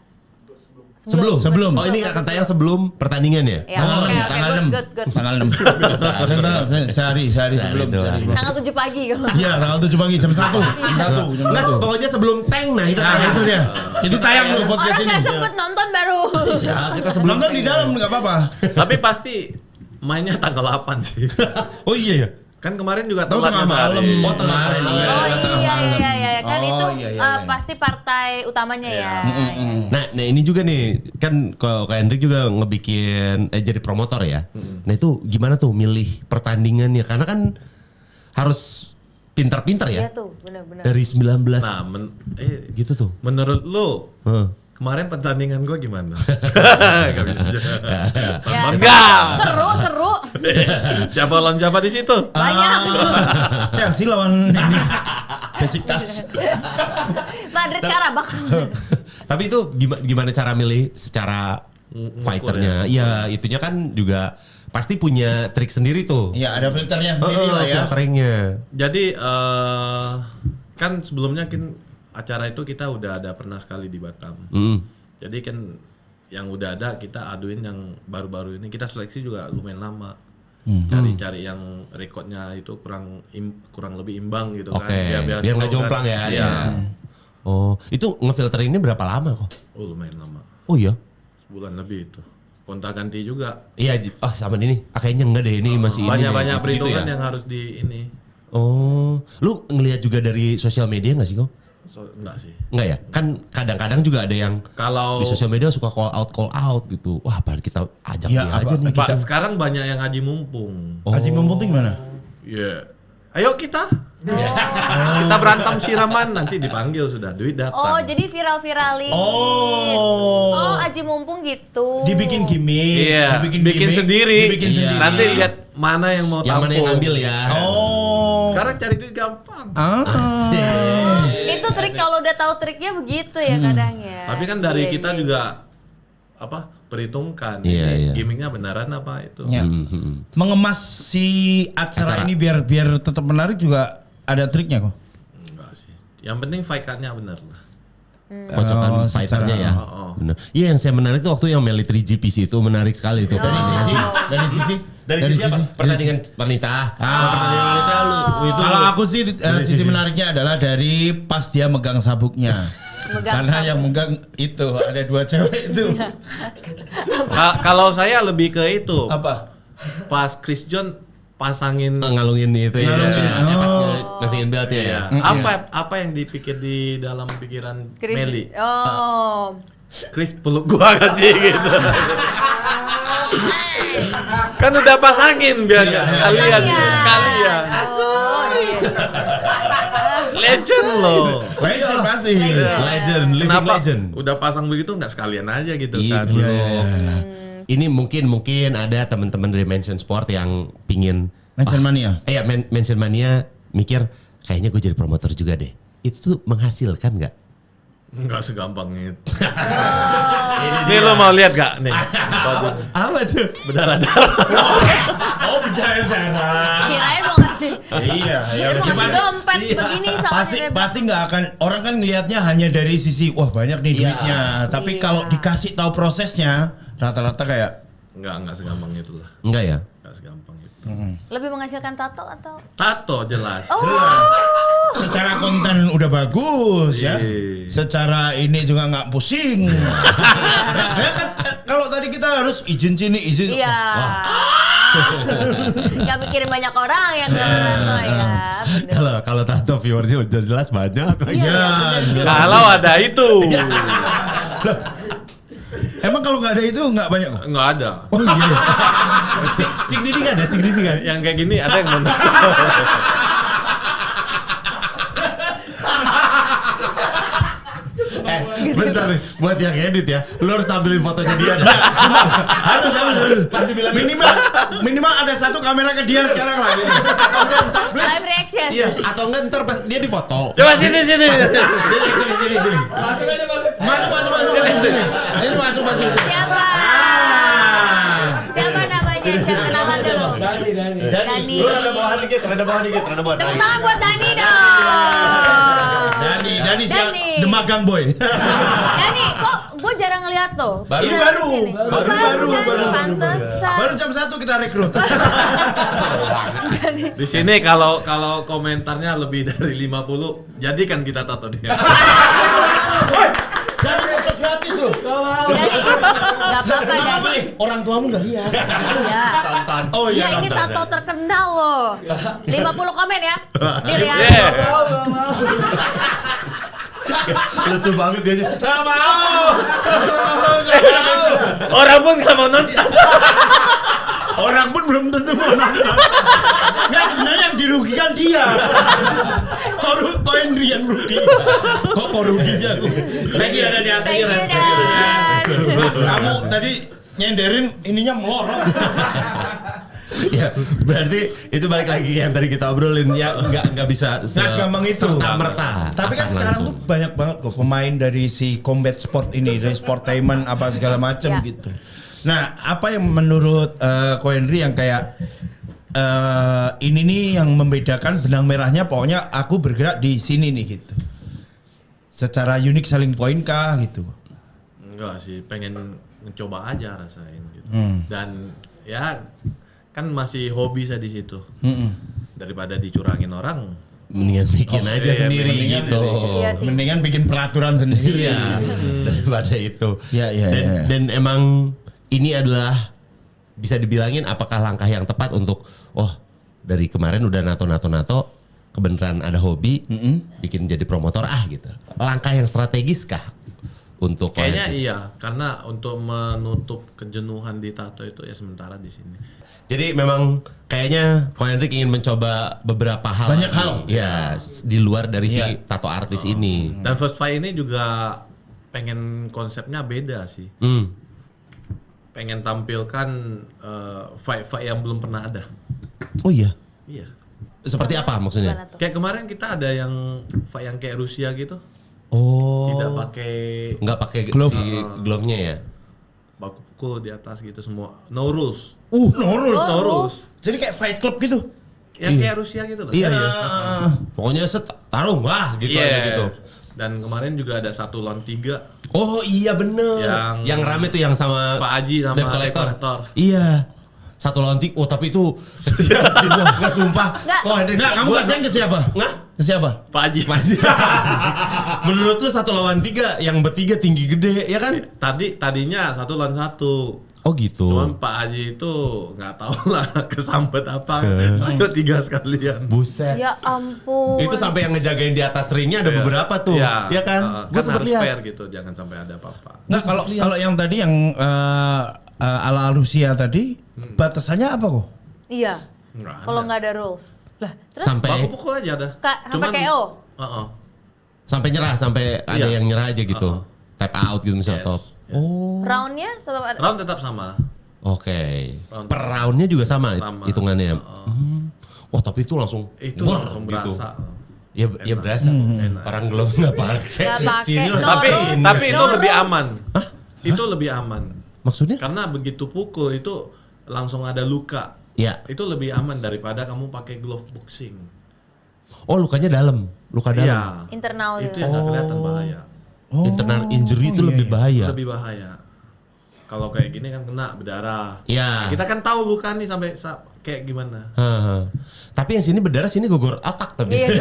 Sebelum. Oh ini akan tayang sebelum pertandingan ya? Ya, Tanggal oke, enam, oke, tanggal 6. good. Tanggal 6. Sehari sebelum. doang. Tanggal 7 pagi kalau. Iya, tanggal 7 pagi jam 1. Nggak, pokoknya sebelum tank nah itu Nah, tayang. itu dia. Itu tayang tuh podcast Orang ini. nggak sempet nonton baru. Ya, kita sebelum Nonton di tank. dalam nggak apa-apa. Tapi pasti mainnya tanggal 8 sih. Oh iya ya. Kan kemarin juga Tahu telat tengah sehari. malam. Oh, tengah Kemarin, malam. iya. Oh iya. Kan Oh, itu iya. pasti partai utamanya ya. Nah ini juga nih kan kalau Kak Hendrik juga ngebikin jadi promotor ya. Nah itu gimana tuh milih pertandingannya karena kan harus pintar-pintar Iya ya. tuh, benar-benar. Dari 19 Nah, gitu tuh. menurut lu Heeh. kemarin pertandingan gua gimana? Gak bisa. Ya, Enggak. seru. Siapa lawan siapa di situ? Banyak. Chelsea lawan ini. Besiktas. Madrid Karabakh. Tapi itu gimana cara milih secara fighternya? Iya, itunya kan juga pasti punya trik sendiri tuh. Iya, ada filternya sendiri lah ya. Filteringnya. Jadi kan sebelumnya kan acara itu kita udah ada pernah sekali di Batam. Jadi kan yang udah ada kita aduin yang baru-baru ini kita seleksi juga lumayan lama. Cari-cari yang rekodnya itu kurang lebih imbang gitu Oke, kan. biar nggak slow jomplang ya. Iya. Iya. Oh, itu ngefilter ini berapa lama kok? Oh lumayan lama. Oh iya. Sebulan lebih itu. Kontak ganti juga. Iya, sama ini. Kayaknya enggak deh ini masih ini. Banyak-banyak nih, gitu perhitungan ya? yang harus di ini. Oh, lu ngelihat juga dari sosial media nggak sih kok? Enggak sih. Enggak ya? Kan kadang-kadang juga ada yang Kalau di sosial media suka call out gitu. Wah, padahal kita ajak Ya, dia apa- aja nih. Pak, sekarang banyak yang haji mumpung. Haji Mumpung tuh gimana? Iya. Ayo kita. Kita berantem siraman nanti dipanggil sudah duit datang. Oh, jadi viral-viralin. Oh. Aji Mumpung gitu. Dibikin gimmick. Iya, Dibikin bikin gimmick, sendiri. Dibikin Iya. sendiri. Nanti lihat mana yang mau Yang mana yang ngambil ya? Oh. Sekarang cari duit gampang. Itu trik kalau udah tahu triknya begitu ya kadang ya. Tapi kan dari Iya, kita iya. juga perhitungkan. Iya, ini iya. gimmicknya beneran apa itu? Ya. Mengemas si acara ini biar tetap menarik juga ada triknya kok. Enggak sih. Yang penting fight card-nya bener lah. Kocokan Oh, fighternya ya. Oh. Bener. Iya, yang saya menarik itu waktu yang military GPC itu menarik sekali itu. Dari sisi apa? Pertandingan wanita. Pertandingan wanita itu Kalau aku sih sisi menariknya adalah dari pas dia megang sabuknya. Megang Karena sabuk. yang megang itu ada dua cewek itu. Kalau saya lebih ke itu. Apa? Pas Chris John pasangin ngalungin itu ya. Ngalungin. Pas Oh. ngasingin belt ya. ya. Apa yang dipikir di dalam pikiran Chris- Meli? Oh. Chris peluk gua kasih gitu. Kan udah pasangin biarnya sekalian. Sekalian. Oh, iya. Legend loh. Legend pasti. Legend, living Kenapa legend. udah pasang begitu nggak sekalian aja gitu Iya, kan? bro. Ini mungkin ada teman-teman dari Mention Sport yang pingin Mention Mania. Mention Mania mikir kayaknya gue jadi promotor juga deh. Itu tuh menghasilkan nggak? Nggak segampang itu. Nih lo mau lihat gak nih? Apa tuh? Berdarah-darah. Oh, berdarah. Kirain mau ngasih. Iya, ya Mau ngasih dompet begini pasti nggak akan orang kan ngelihatnya hanya dari sisi wah banyak nih Iya. duitnya. Tapi Iya. kalau dikasih tahu prosesnya rata-rata kayak Nggak segampang itu lah. Enggak ya? Nggak segampang itu. Lebih menghasilkan tato atau? Tato jelas. Oh. secara konten udah bagus ya. Iya. Secara ini juga nggak pusing. Ya kan kalau tadi kita harus izin sini izin. Iya. Gak mikirin banyak orang yang ke tato ya. Bener. Kalau tato viewernya udah jelas banyak. Iya, bener juga. Kalau ada itu. Emang kalau nggak ada itu nggak banyak kok? Nggak ada. Oh iya. Signifikan ya, signifikan. Yang kayak gini ada yang menang. Bentar nih, buat yang edit ya, lu harus tampilin fotonya dia. harus. Pasti bilang minimal ada satu kamera ke dia sekarang lah. Gitu. Live reaction. Iya, atau enggak ntar pas dia di foto. Coba sini. Sini. Masuk. Siapa? Siapa namanya? Siapa kenalan dulu? Dani. Lu rada bawahan dikit. Tepuk tangan buat Dani dong. Dani siang Dani. The Magang Boy. Dani, kok gue jarang ngeliat tuh. Baru. Pantesan. Baru jam 1 kita rekrut. Di sini kalau komentarnya lebih dari 50, jadikan kita tato dia. Jadi foto gratis loh. Dani, gak apa-apa Dani. Orang tuamu nggak lihat. Iya. Oh Iya, iya. ini tato terkenal loh. 50 komen ya. Deal ya. Yeah. Lucu banget dia. Enggak mau. Orang pun nggak mau nonton. Orang pun belum tentu mau nonton. Nggak, sebenarnya yang dirugikan dia. Koin yang rugi. Kok rugi aja? Thank you ada di atas. Thank you Dan. Kamu tadi nyenderin ininya melorong. Ya, berarti itu balik lagi yang tadi kita obrolin ya nggak bisa Nggak segampang itu. serta-merta. Tapi kan sekarang tuh banyak banget kok pemain dari si combat sport ini, dari sportainment apa segala macam Ya. gitu. Nah, apa yang menurut Ko Henry yang kayak ini nih yang membedakan benang merahnya pokoknya aku bergerak di sini nih gitu. Secara unik selling point kah gitu. Enggak sih, pengen mencoba aja rasain gitu. Dan ya kan masih hobi saya di situ. Daripada dicurangin orang. Mendingan bikin aja iya, sendiri mendingan gitu. Iya sih. Mendingan bikin peraturan sendiri. Iya, daripada itu. Iya. Dan emang ini adalah bisa dibilangin apakah langkah yang tepat untuk dari kemarin udah nato kebenaran ada hobi, bikin jadi promotor gitu. Langkah yang strategis kah untuk Kayaknya Ko Hendrik? iya, karena untuk menutup kejenuhan di tato itu ya sementara di sini. Jadi memang kayaknya Ko Hendrik ingin mencoba beberapa hal. Banyak lagi. hal. Ya, di luar dari si Iya. tato artis ini. Dan First Fight ini juga pengen konsepnya beda sih. Pengen tampilkan fight-fight yang belum pernah ada. Oh iya. Iya. Seperti apa maksudnya? Gimana tuh? Kayak kemarin kita ada yang fight yang kayak Rusia gitu. Oh. Tidak pakai Nggak pakai Glove. si glove-nya ya? baku pukul di atas gitu semua. No rules. No rules. No rules. Jadi kayak fight club gitu. Yang kayak Rusia gitu loh. Iya, iya. Pokoknya tarung wah gitu Yes. aja gitu. Dan kemarin juga ada 1 lawan 3. Oh iya bener. Yang rame tuh yang sama Pak Haji sama Debt Debt Collector. Iya. 1 lawan 3. Oh tapi itu kesian sih. Wah, nggak sumpah. Nggak. Ko Hendrik, Enggak, kamu gua- kasihan ke siapa? Nggak? Ke siapa? Pak Haji. Menurut lu 1 lawan 3 yang bertiga tinggi gede ya kan? Tadinya 1 lawan 1. Oh gitu. Cuman Pak Haji itu nggak tahu lah kesambet apa. Ayo 3 sekalian. Buset. Ya ampun. Itu sampai yang ngejagain di atas ringnya ada Iya. beberapa tuh. Iya. Ya kan? Gue Kan sempet harus lihat. fair gitu, jangan sampai ada apa-apa. Nah, kalau yang tadi yang ala Rusia tadi batasannya apa kok? Iya. Nggak Kalau ada. nggak ada rules. Lah, terus Sampai Baku pukul aja ada. sampai KO? sampai nyerah, sampai ada Iya. yang nyerah aja gitu. Tap out gitu misalnya top. Yes. Roundnya tetap ada. Round tetap sama. Oke. Round Per roundnya juga sama, Sama. hitungannya. Wah tapi itu langsung Itu wah, langsung gitu. berasa. Ya, ya berasa. Orang glove nggak pakai. Nggak pakai. Sini No langsung Tapi rules. sini. tapi itu No lebih rules. aman. Itu lebih aman. Maksudnya? Karena begitu pukul itu langsung ada luka. Ya. Itu lebih aman daripada kamu pakai glove boxing. Oh lukanya dalam, luka dalam. Iya. Internal Itu gitu. yang nggak kelihatan bahaya. Internal injury itu iya, lebih iya. bahaya. Itu lebih bahaya. Kalau kayak gini kan kena berdarah. Iya. Nah, kita kan tahu luka nih sampai kayak gimana. Haha. Tapi yang sini berdarah, sini gogor otak tapi. Iya.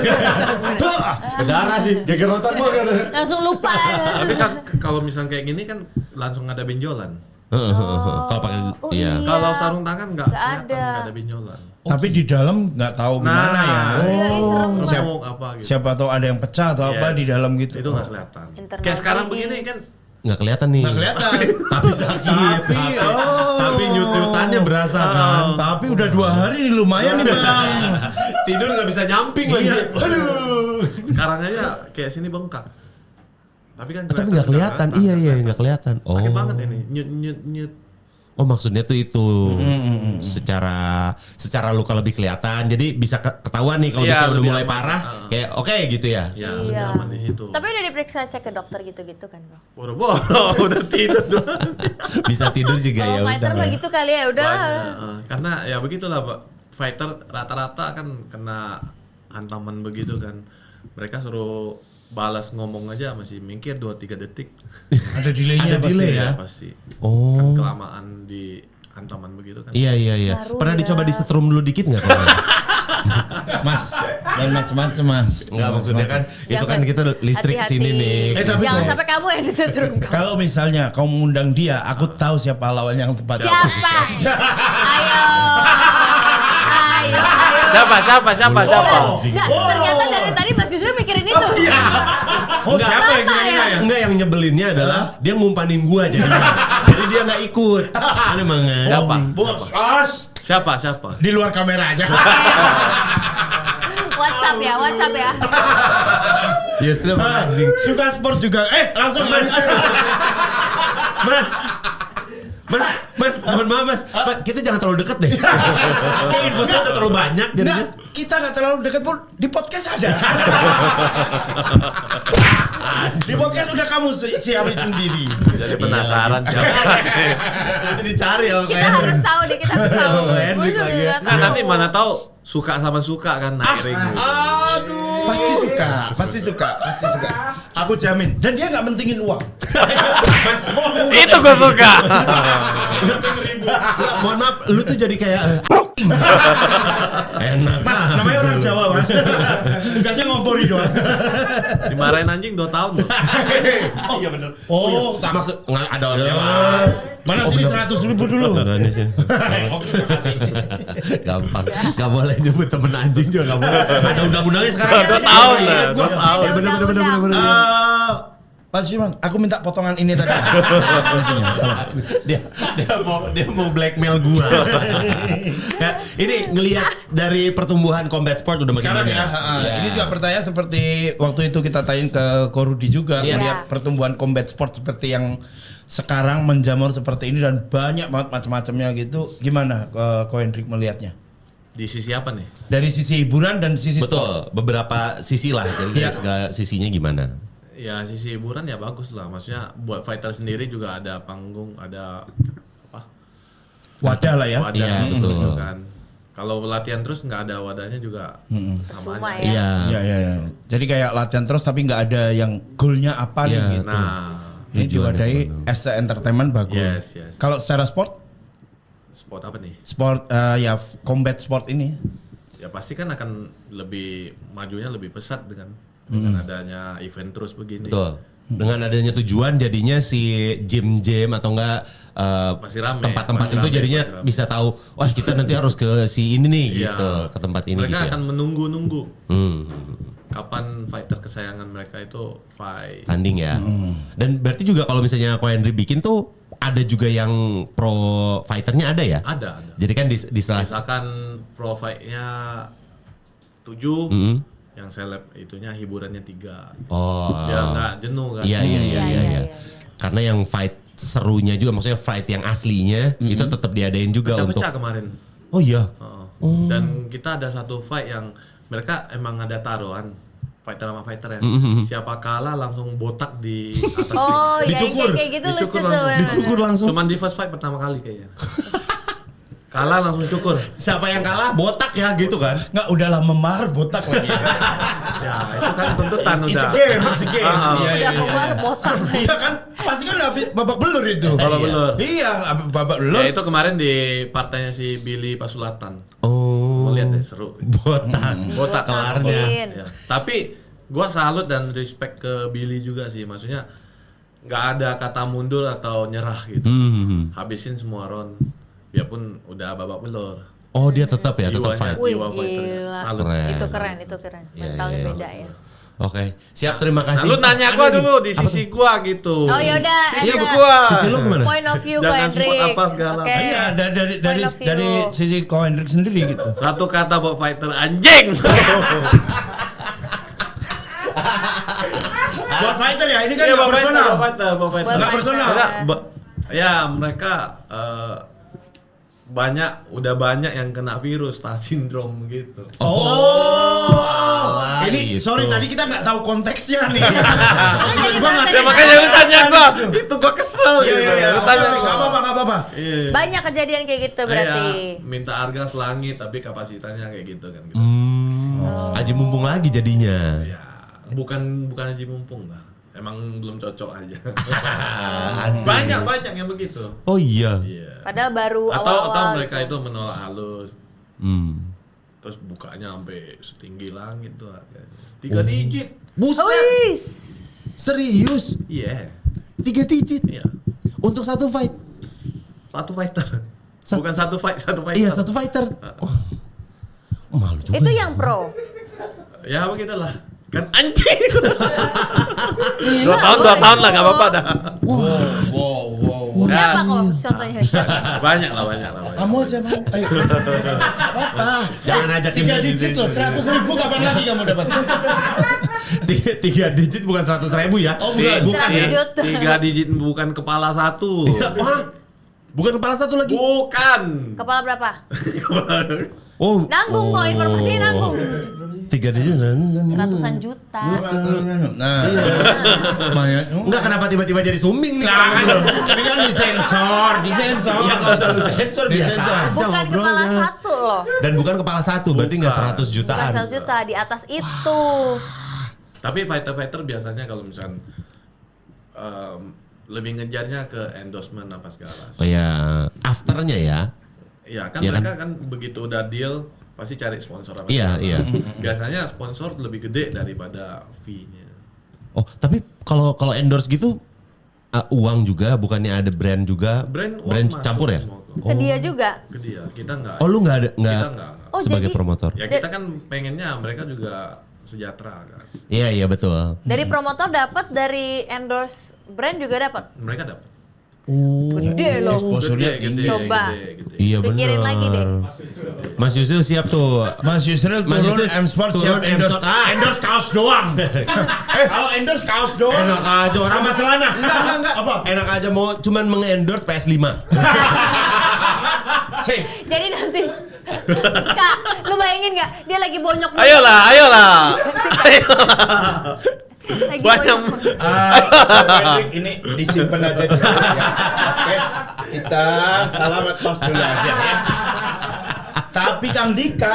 Berdarah sih, geger otak gua kan. Langsung lupa. Tapi kan kalau misalnya kayak gini kan langsung ada benjolan. Kalau pakai Oh, iya. iya. Kalau sarung tangan nggak Nggak kelihatan, ada. nggak ada benjolan. Tapi di dalam nggak tahu gimana ya. Iya, serem banget. Remuk apa gitu. Siapa tahu ada yang pecah atau apa Yes. di dalam gitu. Itu nggak kelihatan. Internal Kayak sekarang bleeding. begini kan Nggak kelihatan nih. Nggak kelihatan. Tapi sakit. Tapi nyut-nyutannya berasa kan. Tapi udah 2 hari nih lumayan nih bang. Tidur nggak bisa nyamping lagi. Aduh. sekarang aja kayak sini bengkak. Tapi kan Tapi nggak kelihatan. Iya iya nggak kelihatan. Oh. Sakit banget ini. Nyut. Oh maksudnya tuh itu secara luka lebih kelihatan. Jadi bisa ketahuan nih kalau Iya, misalnya udah lebih mulai aman. parah. Kayak oke gitu ya. Ya, lebih aman di situ. Tapi udah diperiksa cek ke dokter gitu-gitu kan, Bang? Boro-boro udah tidur doang. Bisa tidur juga ya Kalau fighter udah. mah gitu kali ya, udah. Banyak. Karena ya begitulah Pak. Fighter rata-rata kan kena hantaman begitu kan. Mereka suruh balas ngomong aja masih mikir 2-3 detik. Ada delaynya Ada pasti delay ya. ya? Pasti. Oh. Kan kelamaan di hantaman begitu kan. Iya. Ngaruh Pernah ya. dicoba disetrum dulu dikit nggak? Kalau Mas, jangan macem-macem mas. nggak maksudnya kan itu kan kita listrik Hati-hati. sini nih. tapi Jangan kok- sampai kamu yang disetrum. Kalau misalnya kau mengundang dia, aku tahu siapa lawan yang tepat. Siapa? Ayo. Ayo. Siapa? Enggak, ternyata dari tadi Mas Yusuf mikirin itu. Oh siapa yang kira-kira ya? Enggak, yang nyebelinnya adalah dia ngumpanin gua jadinya. Jadi dia nggak ikut. Kan emang Siapa? Bos, Siapa? di luar kamera aja. WhatsApp ya. Ya sudah anjing. Suka sport juga. Langsung mas. Mas, mohon maaf mas, kita jangan terlalu dekat deh. Kayak infosnya udah terlalu banyak jadinya. Nggak, kita nggak terlalu dekat pun di podcast ada. Di podcast udah kamu siapin sendiri. Jadi penasaran siapa. Nanti dicari ya Kita harus tahu deh, kita harus tahu. Hendrik Waduh, lagi ya. nggak Nah, tahu. nanti mana tahu suka sama suka kan naik ring. Pasti suka. Aku jamin. Dan dia nggak mentingin uang. Mas, Itu gue suka. Nggak, mohon maaf, lu tuh jadi kayak enak. Mas, namanya orang Jawa mas. Tugasnya ngompori doang. Dimarahin anjing 2 tahun loh. Oh iya bener. Oh, Maksud nggak ada orang Jawa. Mana sini 100.000 dulu. Berani sih. Oke, makasih. Gampang. Gak boleh nyebut temen anjing juga gak boleh. Ada undang-undangnya sekarang. 2 tahun lah, Ingat gua. 2 tahun. Ya, bener. Pak Sudirman, aku minta potongan ini tadi. Dia mau blackmail gua. Ya, ini ngelihat dari pertumbuhan combat sport udah makin Sekarang banyak. ya, ini juga pertanyaan seperti waktu itu kita tanyain ke Korudi juga, Iya. melihat pertumbuhan combat sport seperti yang sekarang menjamur seperti ini dan banyak banget macam-macamnya gitu. Gimana Ko Hendrik melihatnya? Di sisi apa nih? Dari sisi hiburan dan sisi sport. Betul, beberapa sisi lah. Jadi Iya. segala sisinya gimana? Ya sisi hiburan ya bagus lah. Maksudnya buat fighter sendiri juga ada panggung, ada apa? Wadah lah ya. Wadah, Iya, betul. gitu kan. Kalau latihan terus nggak ada wadahnya juga sama Cuma aja. ya. Iya. Iya. Jadi kayak latihan terus tapi nggak ada yang goalnya apa nih Iya. gitu. Nah, Ini diwadahi Tujuannya as a entertainment bagus. Yes. Kalau secara sport, sport apa nih? sport combat sport ini. Ya pasti kan akan lebih majunya lebih pesat dengan adanya event terus begini. Betul. Dengan adanya tujuan jadinya si gym atau enggak Masih rame, tempat-tempat masih itu rame, jadinya masih rame. bisa tahu wah kita nanti harus ke si ini nih Iya. gitu, ke tempat ini Mereka gitu ya. akan menunggu-nunggu Hmm. kapan fighter kesayangan mereka itu fight. Tanding ya. Dan berarti juga kalau misalnya Ko Henry bikin tuh ada juga yang pro fighternya ada ya? Ada. Jadi kan di salah Misalkan pro fight-nya 7, Mm-mm. yang seleb itunya hiburannya 3. Oh. Biar nggak jenuh kan. Iya. Iya. Karena yang fight serunya juga maksudnya fight yang aslinya itu tetap diadain juga untuk. Pecah-pecah kemarin. Oh iya. Heeh. Dan kita ada satu fight yang mereka emang ada taruhan fighter sama fighter ya. Siapa kalah langsung botak di atas ring. Oh iya, Dicukur. kayak gitu Dicukur lucu tuh. langsung. memang. Dicukur langsung. Cuman di first fight pertama kali kayaknya. Kalah langsung cukur. Siapa yang kalah botak ya gitu kan? Nggak udah lama memar botak lagi. Ya itu kan tuntutan It's udah. a game, it's a game. Ah, Iya, iya, Udah keluar iya. botak. Iya kan, pasti kan habis babak belur itu. Babak belur. Iya, babak belur. Ya itu kemarin di partainya si Billy Pasulatan. Oh. Mau lihat deh seru. Botak. Botak kelarnya. Mungkin. Ya. Tapi gua salut dan respect ke Billy juga sih. Maksudnya nggak ada kata mundur atau nyerah gitu. Habisin semua round. Biarpun udah babak belur. Oh dia tetap ya, tetap Jiwanya, fight. Wih, jiwa fighter. gila. Salut. Keren. Itu keren. Iya, Mentalnya iya. beda ya. Oke, siap terima Nah, kasih. lu nanya gua Ada dulu di sisi gua gitu. Oh yaudah, Sisi Ezra. gua. Sisi lu gimana? Point of view Ko Jangan Hendrik. sport apa segala. Oke. Iya, dari Point of view. dari sisi Ko Hendrik sendiri gitu. Satu kata buat fighter anjing. Buat fighter ya, ini kan Iya, nggak buat personal. fighter. Nggak personal. Enggak, ya mereka udah banyak yang kena virus Star syndrome gitu. Alah, Ini gitu. sorry tadi kita nggak tahu konteksnya nih. Jadi bahasa Ya makanya lu tanya gua, itu gua kesel Iya, gitu. iya, Lu tanya nggak apa-apa. Iya. banyak kejadian kayak gitu berarti. Iya, minta harga selangit tapi kapasitasnya kayak gitu kan. Gitu. Haji mumpung lagi jadinya. Ya, bukan haji mumpung lah. Emang belum cocok aja. Banyak yang begitu. Oh iya. Iya. Padahal baru Atau awal-awal. mereka gitu. itu menolak halus. Hmm. Terus bukanya sampai setinggi langit tuh harganya. 3 digit. Buset. Wih. Serius? Iya. 3 digit Iya. untuk satu fight. Satu fighter. Satu- Bukan satu fighter. Iya, satu fighter. Oh. Malu juga. Itu yang pro. Ya begitulah. Kan anjing. 2 tahun lah gak apa-apa dah. Wow. Siapa kok contohnya? Banyak lah. Kamu aja mau. Ayo. Apa? Jangan ajakin 3 digit loh, 100.000 kapan lagi kamu dapat? 3 digit bukan 100.000 ya? Oh, bukan. Bukan ya? 3 digit bukan kepala satu. Wah, bukan kepala satu lagi. Bukan. Kepala berapa? Oh. Nanggung kok, informasinya nanggung. 3 digit. Ratusan juta. Nah, banyak. Enggak, kenapa tiba-tiba jadi sumbing nih? Nah, ini kan disensor. Ya kalau usah lu sensor biasa Disensor. aja Bukan kepala ngobrolnya. satu loh. Dan bukan kepala satu, berarti nggak 100 Bukan jutaan. 1 juta, di atas itu. Tapi fighter biasanya kalau misalkan lebih ngejarnya ke endorsement apa segala. Oh ya, afternya ya. Iya kan Iya mereka kan begitu udah deal pasti cari sponsor apa Iya, segala. iya. Biasanya sponsor lebih gede daripada fee-nya. Oh, tapi kalau endorse gitu uang juga, bukannya ada brand juga. Brand masuk campur ya? semua. Ke dia juga. Ke dia, kita enggak. Oh lu nggak ada Kita enggak. Oh, sebagai jadi- promotor? Ya kita kan pengennya mereka juga sejahtera kan. Iya betul. Dari promotor dapat, dari endorse brand juga dapat. Mereka dapat. Gede loh. Sponsornya Gede, Coba. gede. Iya Pikirin benar. lagi deh. Mas Yusril siap tuh. Mas Yusril Mas turun Yusril M-Sport turun siap endorse, M-Sport. endorse kaos doang. Kalau endorse kaos doang. Enak aja orang Sama celana. Enggak. Apa? Enak aja mau cuman mengendorse PS5. Sih. Jadi nanti Kak, lu bayangin gak? Dia lagi bonyok. Ayolah. Lagi Banyak. bonyok. Patrick, ini disimpan aja dulu ya. Oke, kita selamat pos dulu aja ya. Tapi Kang Dika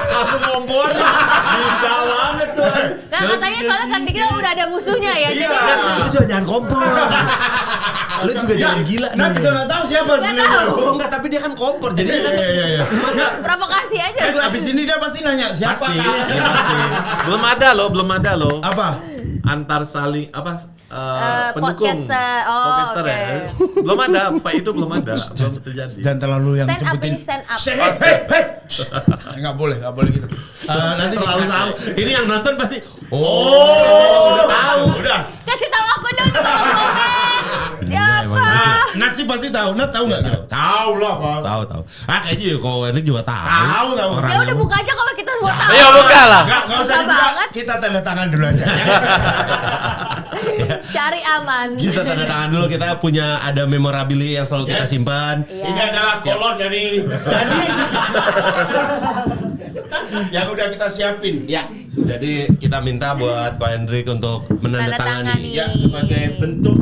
Langsung ngompor. Bisa banget tuh. Nah katanya soalnya Kang Dika udah ada musuhnya ya. Iya. Jadi Lu juga jangan kompor. Lu juga jangan gila. Nah juga nggak tahu siapa sebenarnya. tahu. Oh enggak, tapi dia kan kompor. Jadi dia kan provokasi aja Kan gue. abis ini dia pasti nanya siapa Pasti. Kak? Ya, pasti. Belum ada loh. Apa? Antar saling pendukung. Podcaster. Oh, Podcaster oke. ya. Belum ada, fight itu belum terjadi. Jangan terlalu yang Stand up sebutin. ini stand up. Hei. Nggak boleh gitu. Nanti Terlalu tahu. Ini yang nonton pasti udah tahu. Udah. Kasih tahu aku dong di kolom komen. Siapa? Nat sih pasti tahu. Nat tahu nggak? Tahu lah, Pak. tahu. Kayaknya kalau Erik juga tahu. Tahu. Ya udah buka aja kalau kita mau tahu. Ayo buka lah. Nggak usah Susah dibuka. banget. Kita tanda tangan dulu aja. Cari aman. Kita tanda tangan dulu, kita punya ada memorabilia yang selalu kita Yes. simpan. Iya. Ini adalah kolor dari Dani yang udah kita siapin. Ya. Jadi kita minta buat Ko Hendrik untuk menandatangani. Menandatangani. Ya, sebagai bentuk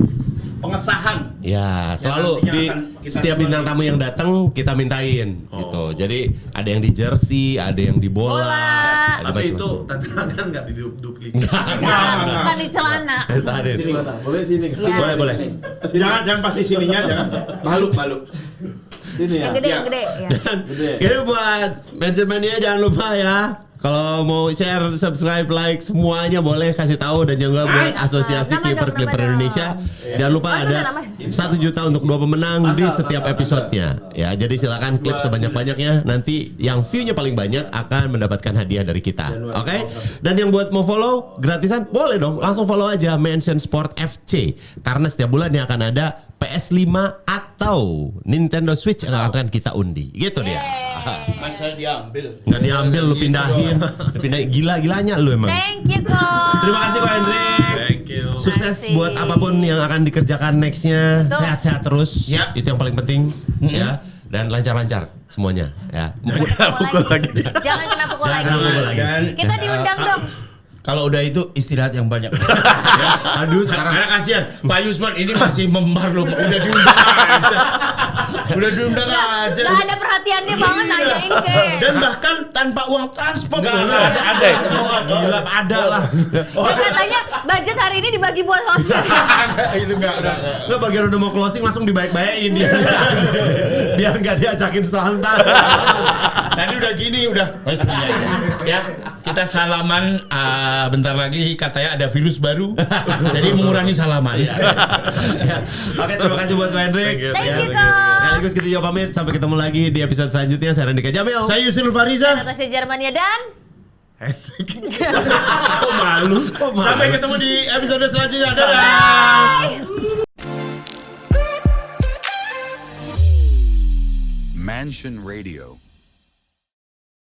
pengesahan. Ya, selalu nantinya di akan kita setiap sebagai- bintang tamu yang datang kita mintain gitu. Jadi ada yang di jersey, ada yang di bola. Bola. ada Tapi itu macam-macam. tanda tangan nggak diduplik. Bukan di celana. Tadi. Boleh sini. Boleh, boleh. Jangan pasti sininya jangan. Malu. Sini Yang gede, yang gede. Ya. Jadi buat Mention Mania jangan lupa ya. Kalau mau share, subscribe, like semuanya boleh kasih tahu, dan juga buat Asosiasi Nama dong, Clipper nama Indonesia jangan lupa Oh, itu ada udah namanya. 1 juta untuk 2 pemenang di setiap episodenya. Ya, jadi silakan klip sebanyak-banyaknya. Nanti yang view-nya paling banyak akan mendapatkan hadiah dari kita. Oke? Dan yang buat mau follow gratisan boleh dong, langsung follow aja Mention Sport FC karena setiap bulannya akan ada PS5 atau Nintendo Switch yang akan kita undi. Gitu dia. Masa diambil. Nggak diambil, lu pindahin. Gila-gilanya lu emang. Thank you kok. Terima kasih Ko Hendrik. Thank you. Sukses Terima kasih. buat apapun yang akan dikerjakan nextnya. Betul. Sehat-sehat terus. Ya. Itu yang paling penting. Ya. Dan lancar-lancar semuanya. Ya. Pukul lagi. Jangan kena pukul Jangan lagi. kena pukul lagi. Dan Kita diundang dong. kalau udah itu istirahat yang banyak. Aduh sekarang. Karena kasihan Pak Yusman ini masih membar loh. Udah diundang aja. Udah diundang aja. Gak ada perhatiannya banget nanyain ke. Dan bahkan tanpa uang transport. Ada. Gila, ada lah. Dan katanya budget hari ini dibagi buat hostnya. Itu enggak. Nggak, bagian udah mau closing langsung dibaik-baikin dia. Biar nggak diajakin santai. Tadi udah gini udah. Wes, ini aja. Ya, kita salaman bentar lagi katanya ada virus baru. Jadi mengurangi salaman. Ya. Oke, terima kasih buat Ko Hendrik. Thank you, Thank Ya. you kok. Sekaligus kita juga pamit. Sampai ketemu lagi di episode selanjutnya. Saya Randika Jamil. Saya Yusril Fariza. Natasha Jermania dan Kok malu? malu? Sampai ketemu di episode selanjutnya. Dadah. bye. Mansion Radio.